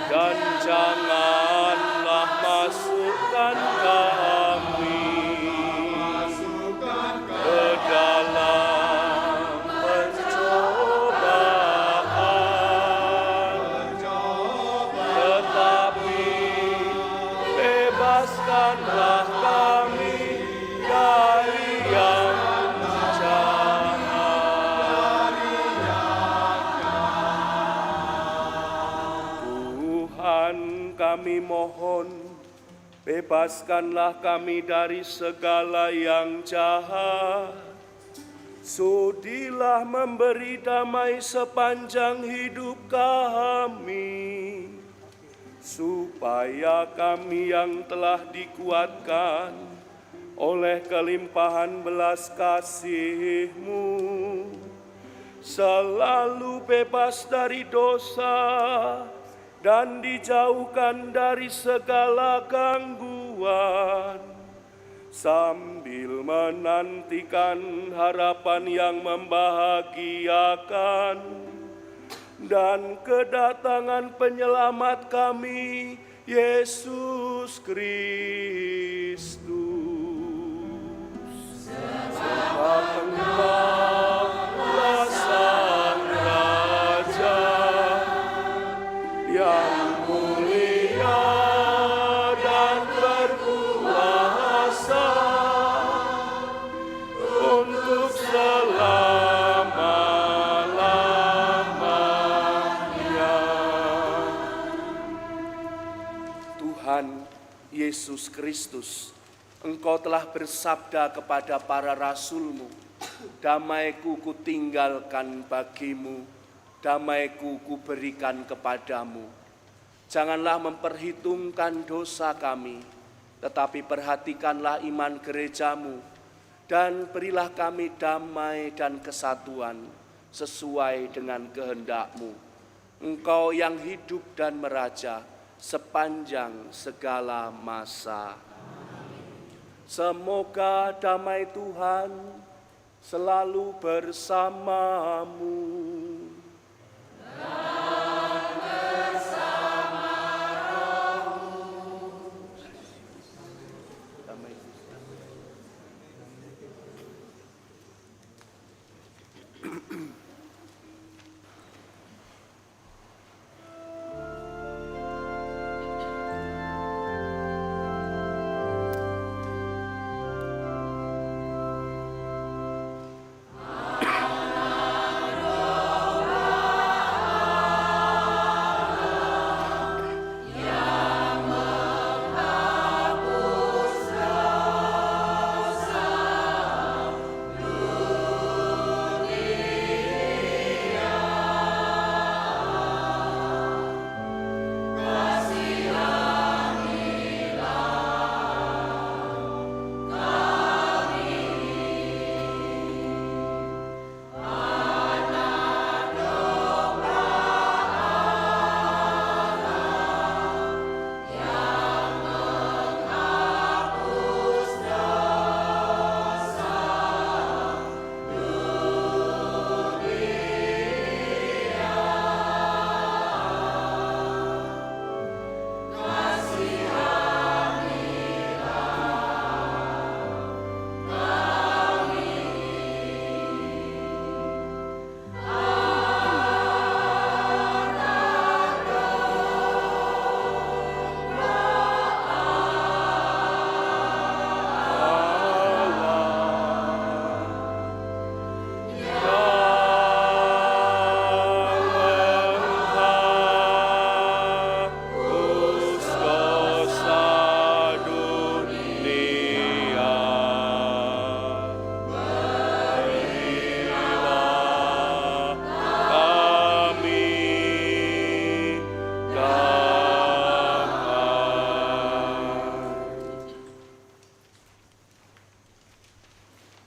dan janganlah masukkan kami ke dalam pencobaan, tetapi bebaskanlah kami dari yang jahat. Tuhan, kami mohon, bebaskanlah kami dari segala yang jahat. Sudilah memberi damai sepanjang hidup kami, supaya kami yang telah dikuatkan oleh kelimpahan belas kasih-Mu selalu bebas dari dosa dan dijauhkan dari segala gangguan, sambil menantikan harapan yang membahagiakan dan kedatangan penyelamat kami, Yesus Kristus. Sebab Engkaulah Sang Raja yang mulia dan berkuasa untuk selama-lamanya. Tuhan Yesus Kristus, Engkau telah bersabda kepada para rasul-Mu, damai-Ku kutinggalkan bagimu, damai-Ku kuberikan kepadamu. Janganlah memperhitungkan dosa kami, tetapi perhatikanlah iman gereja-Mu, dan berilah kami damai dan kesatuan sesuai dengan kehendak-Mu. Engkau yang hidup dan meraja sepanjang segala masa. Semoga damai Tuhan selalu bersamamu.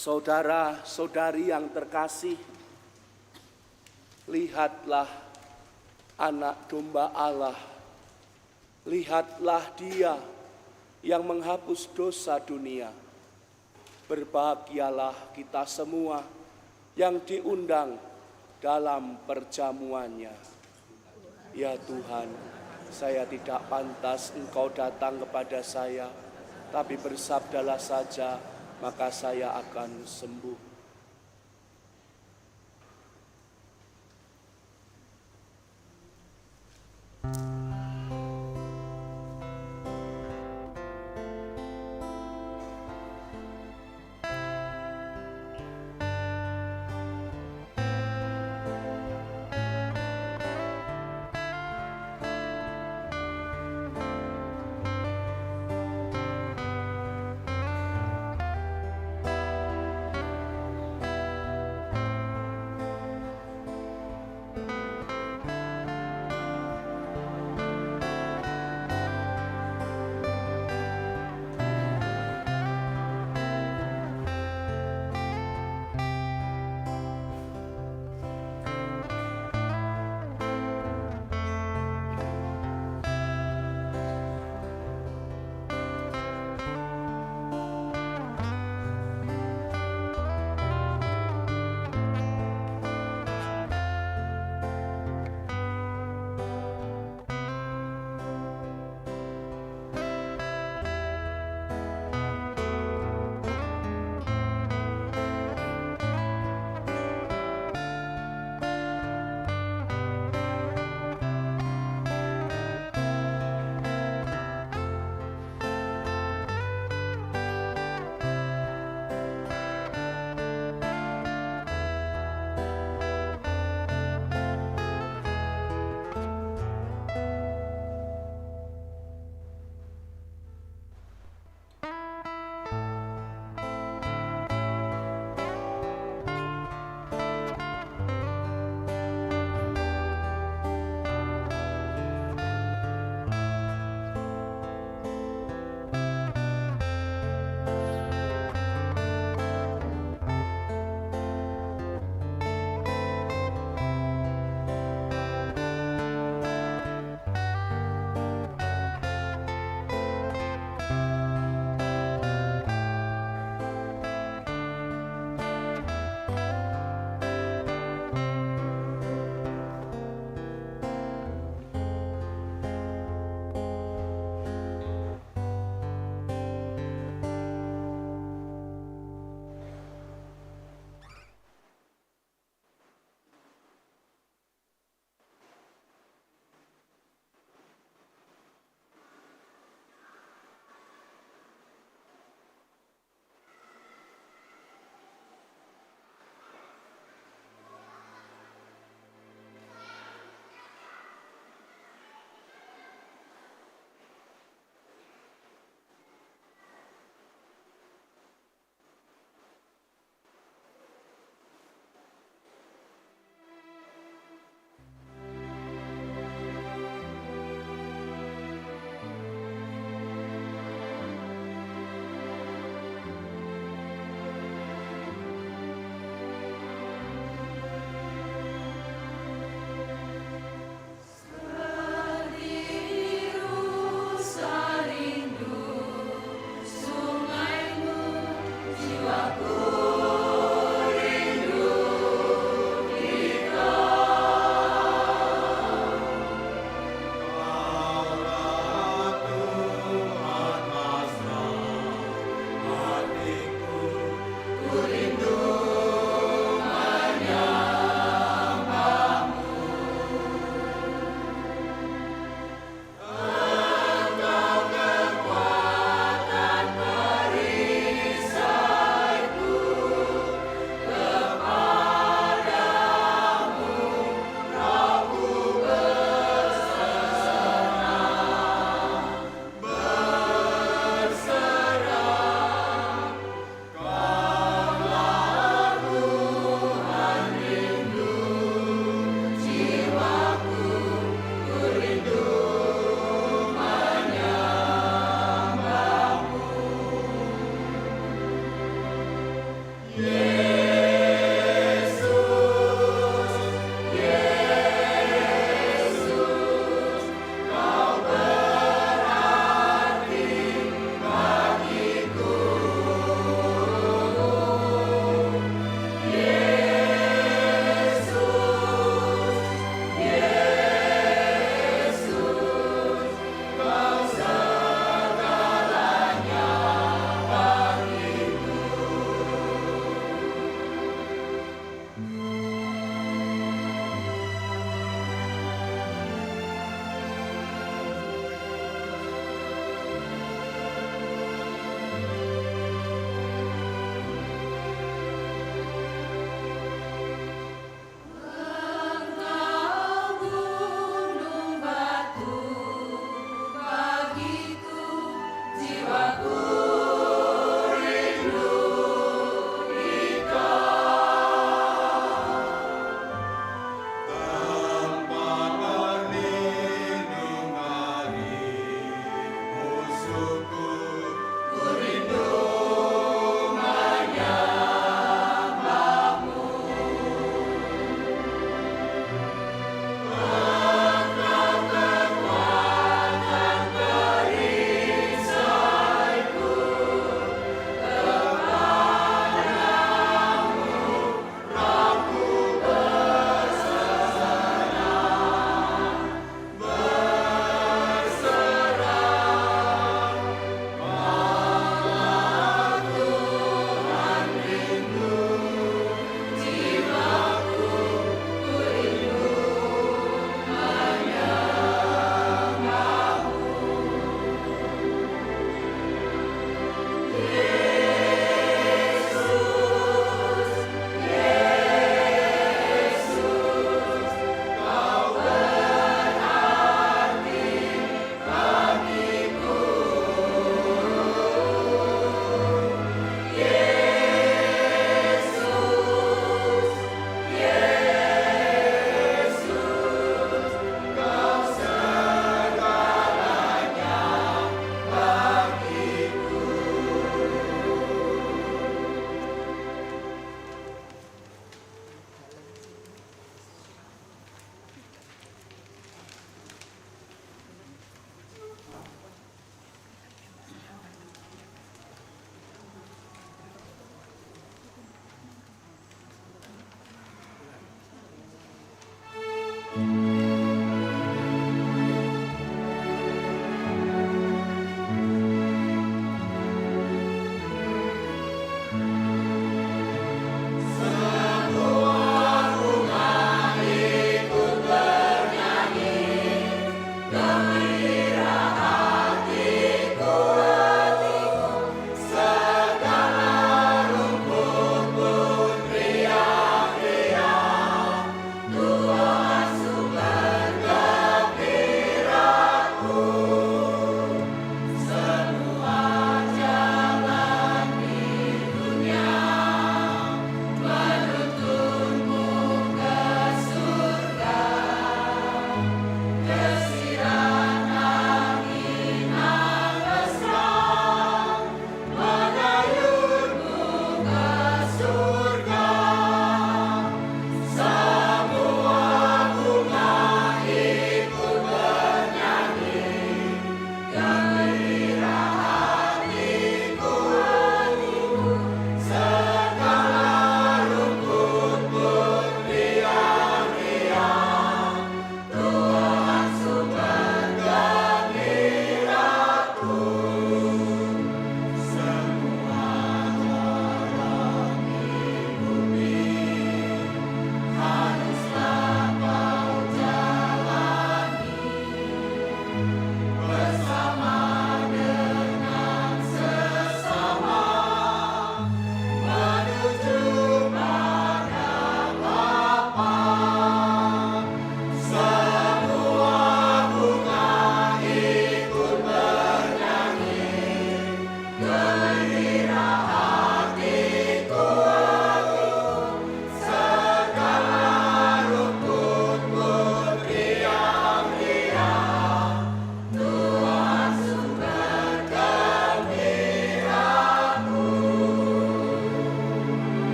Saudara-saudari yang terkasih, lihatlah anak domba Allah. Lihatlah Dia yang menghapus dosa dunia. Berbahagialah kita semua yang diundang dalam perjamuannya. Ya Tuhan, saya tidak pantas Engkau datang kepada saya, tapi bersabdalah saja, maka saya akan sembuh.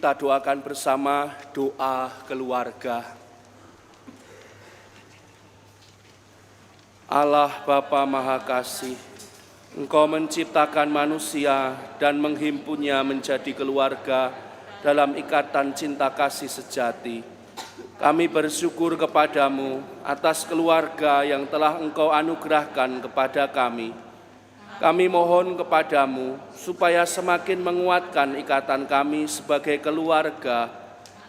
kita doakan bersama doa keluarga. Allah Bapa Maha Kasih, Engkau menciptakan manusia dan menghimpunnya menjadi keluarga dalam ikatan cinta kasih sejati. Kami bersyukur kepadamu atas keluarga yang telah Engkau anugerahkan kepada kami. Kami mohon kepadamu supaya semakin menguatkan ikatan kami sebagai keluarga,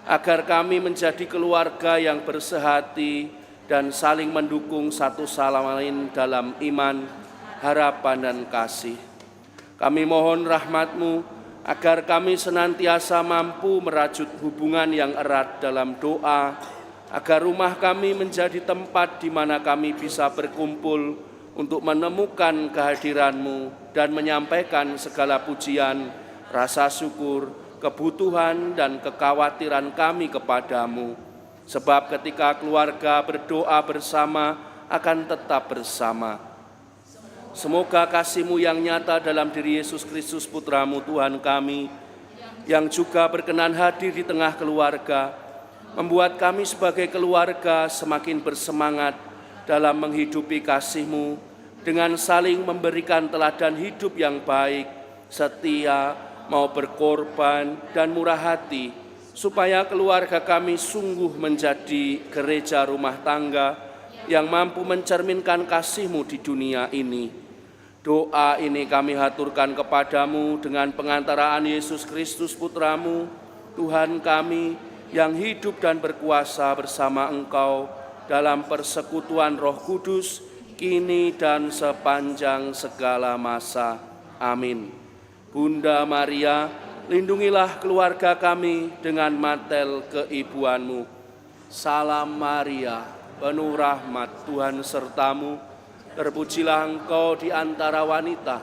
agar kami menjadi keluarga yang bersehati dan saling mendukung satu sama lain dalam iman, harapan, dan kasih. Kami mohon rahmat-Mu agar kami senantiasa mampu merajut hubungan yang erat dalam doa, agar rumah kami menjadi tempat di mana kami bisa berkumpul untuk menemukan kehadiran-Mu dan menyampaikan segala pujian, rasa syukur, kebutuhan, dan kekhawatiran kami kepadamu. Sebab ketika keluarga berdoa bersama akan tetap bersama. Semoga kasih-Mu yang nyata dalam diri Yesus Kristus Putra-Mu Tuhan kami, yang juga berkenan hadir di tengah keluarga, membuat kami sebagai keluarga semakin bersemangat dalam menghidupi kasih-Mu dengan saling memberikan teladan hidup yang baik, setia, mau berkorban, dan murah hati, supaya keluarga kami sungguh menjadi gereja rumah tangga yang mampu mencerminkan kasih-Mu di dunia ini. Doa ini kami haturkan kepadamu dengan pengantaraan Yesus Kristus Putra-Mu, Tuhan kami, yang hidup dan berkuasa bersama Engkau dalam persekutuan Roh Kudus, kini dan sepanjang segala masa. Amin. Bunda Maria, lindungilah keluarga kami dengan mantel keibuan-Mu. Salam Maria, penuh rahmat, Tuhan serta-Mu. Terpujilah Engkau di antara wanita,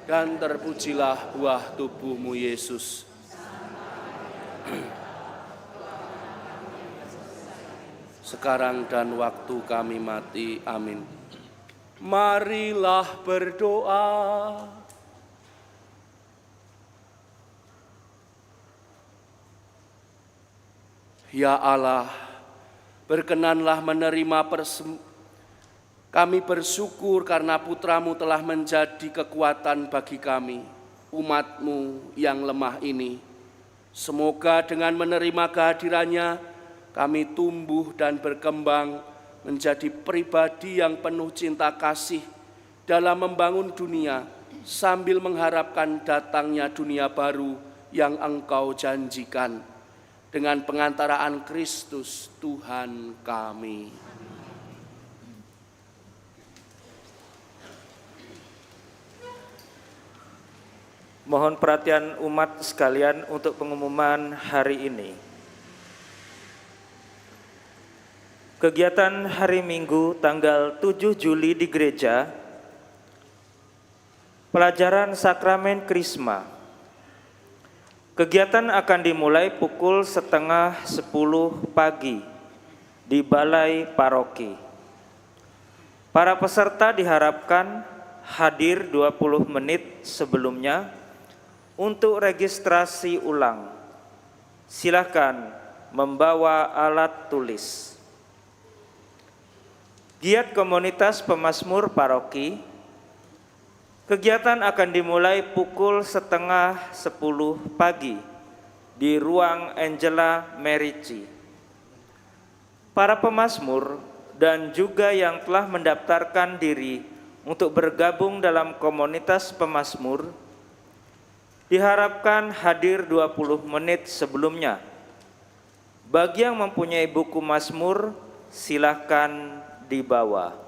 dan terpujilah buah tubuh-Mu, Yesus. Sekarang dan waktu kami mati. Amin. Marilah berdoa. Ya Allah, berkenanlah menerima kami bersyukur karena Putra-Mu telah menjadi kekuatan bagi kami, umat-Mu yang lemah ini. Semoga dengan menerima kehadirannya, kami tumbuh dan berkembang menjadi pribadi yang penuh cinta kasih dalam membangun dunia, sambil mengharapkan datangnya dunia baru yang Engkau janjikan. Dengan pengantaraan Kristus Tuhan kami. Mohon perhatian umat sekalian untuk pengumuman hari ini. Kegiatan hari Minggu tanggal 7 Juli di gereja, pelajaran sakramen Krisma. Kegiatan akan dimulai pukul 9:30 pagi di Balai Paroki. Para peserta diharapkan hadir 20 menit sebelumnya untuk registrasi ulang. Silakan membawa alat tulis. Giat komunitas pemazmur paroki. Kegiatan akan dimulai pukul 9:30 pagi di ruang Angela Merici. Para pemazmur dan juga yang telah mendaftarkan diri untuk bergabung dalam komunitas pemazmur diharapkan hadir 20 menit sebelumnya. Bagi yang mempunyai buku mazmur, silakan dibawa.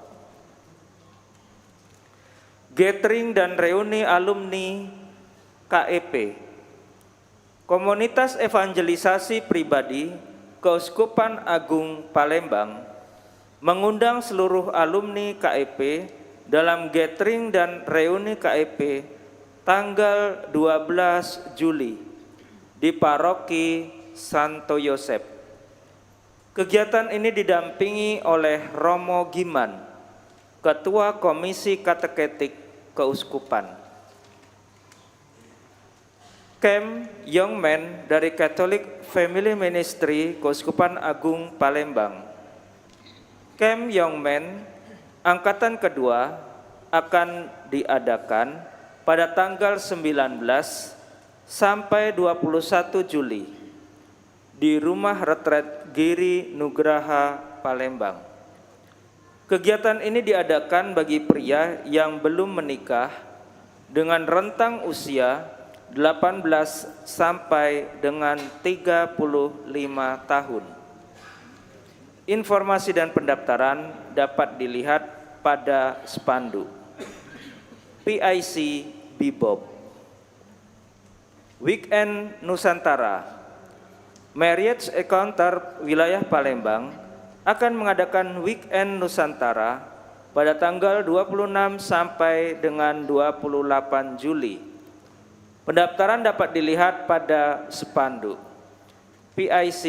Gathering dan reuni alumni KEP. Komunitas evangelisasi pribadi Keuskupan Agung Palembang mengundang seluruh alumni KEP dalam gathering dan reuni KEP tanggal 12 Juli di Paroki Santo Yosep. Kegiatan ini didampingi oleh Romo Giman, Ketua Komisi Kateketik Keuskupan. Kem Young Men dari Catholic Family Ministry Keuskupan Agung Palembang. Kem Young Men angkatan kedua akan diadakan pada tanggal 19 sampai 21 Juli di Rumah Retret Giri Nugraha Palembang. Kegiatan ini diadakan bagi pria yang belum menikah dengan rentang usia 18 sampai dengan 35 tahun. Informasi dan pendaftaran dapat dilihat pada spanduk. PIC Bebob. Weekend Nusantara. Marriage Encounter Wilayah Palembang akan mengadakan Weekend Nusantara pada tanggal 26 sampai dengan 28 Juli. Pendaftaran dapat dilihat pada spanduk. PIC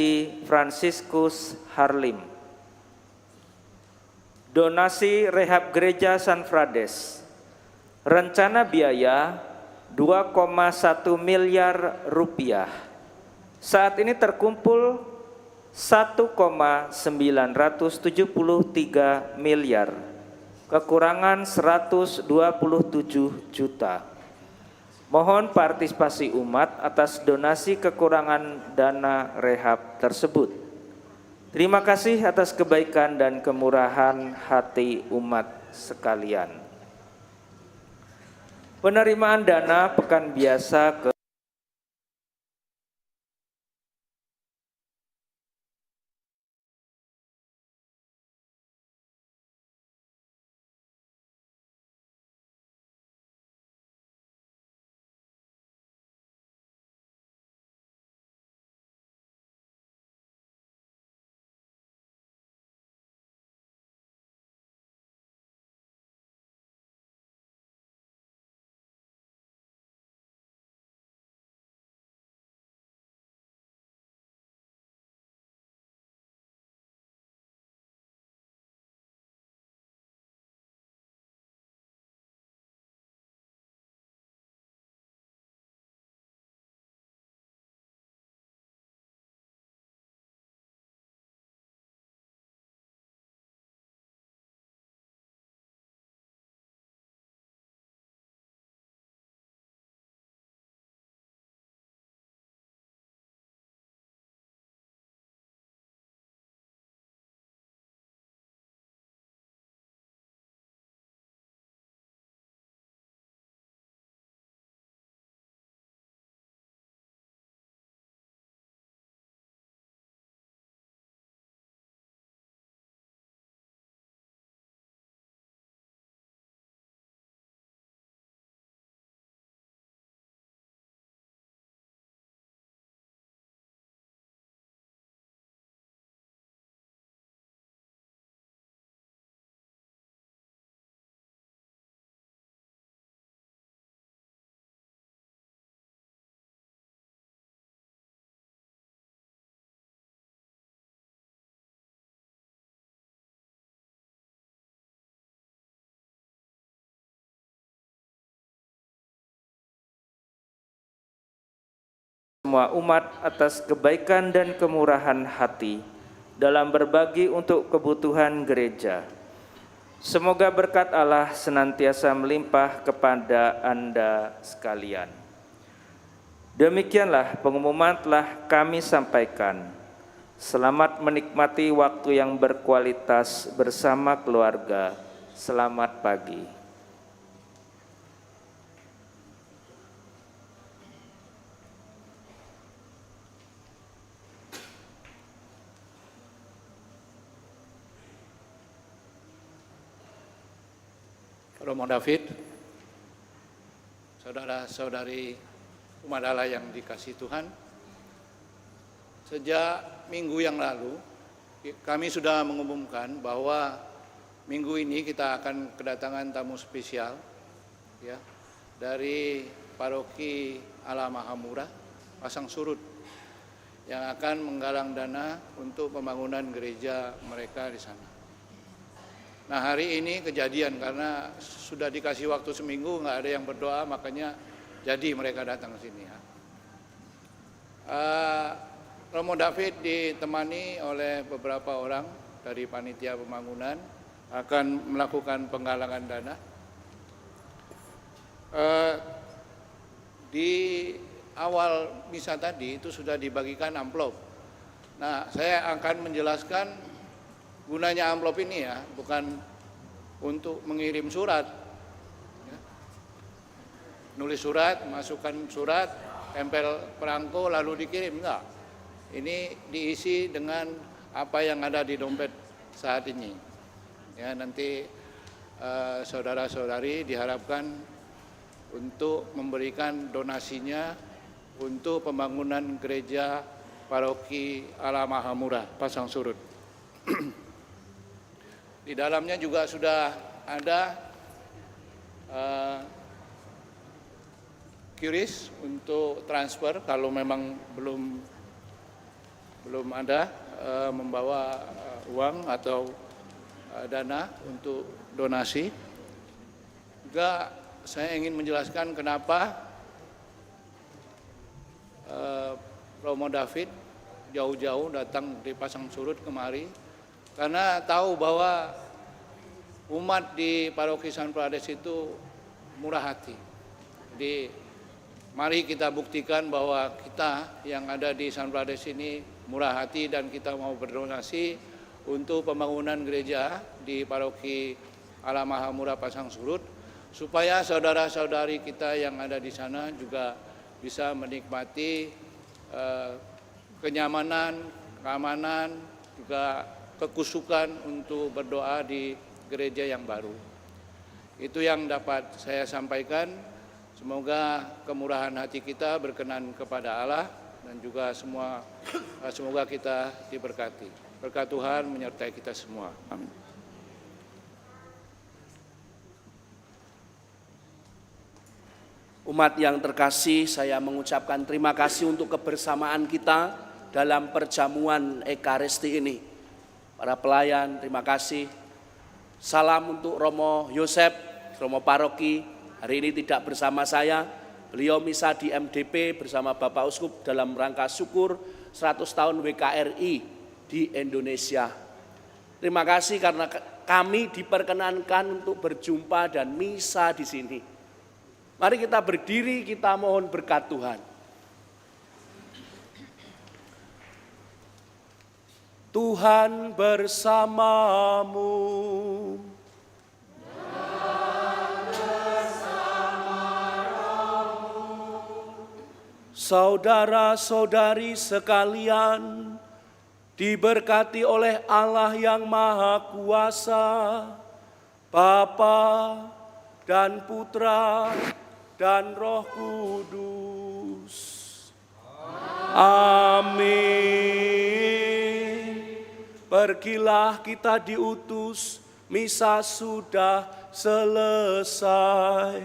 Franciscus Harlim. Donasi rehab Gereja San Frades. Rencana biaya 2,1 miliar rupiah. Saat ini terkumpul 1,973 miliar. Kekurangan 127 juta. Mohon partisipasi umat atas donasi kekurangan dana rehab tersebut. Terima kasih atas kebaikan dan kemurahan hati umat sekalian. Penerimaan dana pekan biasa ke semua umat atas kebaikan dan kemurahan hati dalam berbagi untuk kebutuhan gereja. Semoga berkat Allah senantiasa melimpah kepada Anda sekalian. Demikianlah pengumuman telah kami sampaikan. Selamat menikmati waktu yang berkualitas bersama keluarga. Selamat pagi. Romo David, saudara-saudari umat Allah yang dikasihi Tuhan, sejak minggu yang lalu kami sudah mengumumkan bahwa minggu ini kita akan kedatangan tamu spesial ya, dari Paroki Allah Mahamurah Pasang Surut yang akan menggalang dana untuk pembangunan gereja mereka di sana. Nah, hari ini kejadian karena sudah dikasih waktu seminggu nggak ada yang berdoa, makanya jadi mereka datang ke sini ya. Romo David ditemani oleh beberapa orang dari panitia pembangunan akan melakukan penggalangan dana. Di awal misa tadi itu sudah dibagikan amplop. Nah, saya akan menjelaskan gunanya amplop ini ya, bukan untuk mengirim surat. Ya. Nulis surat, masukkan surat, tempel perangko lalu dikirim, enggak. Ini diisi dengan apa yang ada di dompet saat ini. Ya, nanti saudara-saudari diharapkan untuk memberikan donasinya untuk pembangunan gereja paroki Allah Maha Murah Pasang Surut. Di dalamnya juga sudah ada QRIS untuk transfer kalau memang belum ada membawa uang atau dana untuk donasi. Juga saya ingin menjelaskan kenapa Romo David jauh-jauh datang di Pasang Surut kemari, karena tahu bahwa umat di Paroki San Prades itu murah hati. Jadi mari kita buktikan bahwa kita yang ada di San Prades ini murah hati dan kita mau berdonasi untuk pembangunan gereja di Paroki Allah Maha Murah Pasang Surut, supaya saudara-saudari kita yang ada di sana juga bisa menikmati kenyamanan, keamanan, juga kekusukan untuk berdoa di gereja yang baru. Itu yang dapat saya sampaikan. Semoga kemurahan hati kita berkenan kepada Allah dan juga semoga kita diberkati. Berkat Tuhan menyertai kita semua. Amin. Umat yang terkasih, saya mengucapkan terima kasih untuk kebersamaan kita dalam perjamuan Ekaristi ini. Para pelayan, terima kasih. Salam untuk Romo Yosep, Romo Paroki, hari ini tidak bersama saya. Beliau misa di MDP bersama Bapak Uskup dalam rangka syukur 100 tahun WKRI di Indonesia. Terima kasih karena kami diperkenankan untuk berjumpa dan misa di sini. Mari kita berdiri, kita mohon berkat Tuhan. Tuhan bersamamu. Saudara-saudari sekalian, diberkati oleh Allah yang Maha Kuasa, Bapa dan Putra dan Roh Kudus. Amin. Pergilah, kita diutus, misa sudah selesai.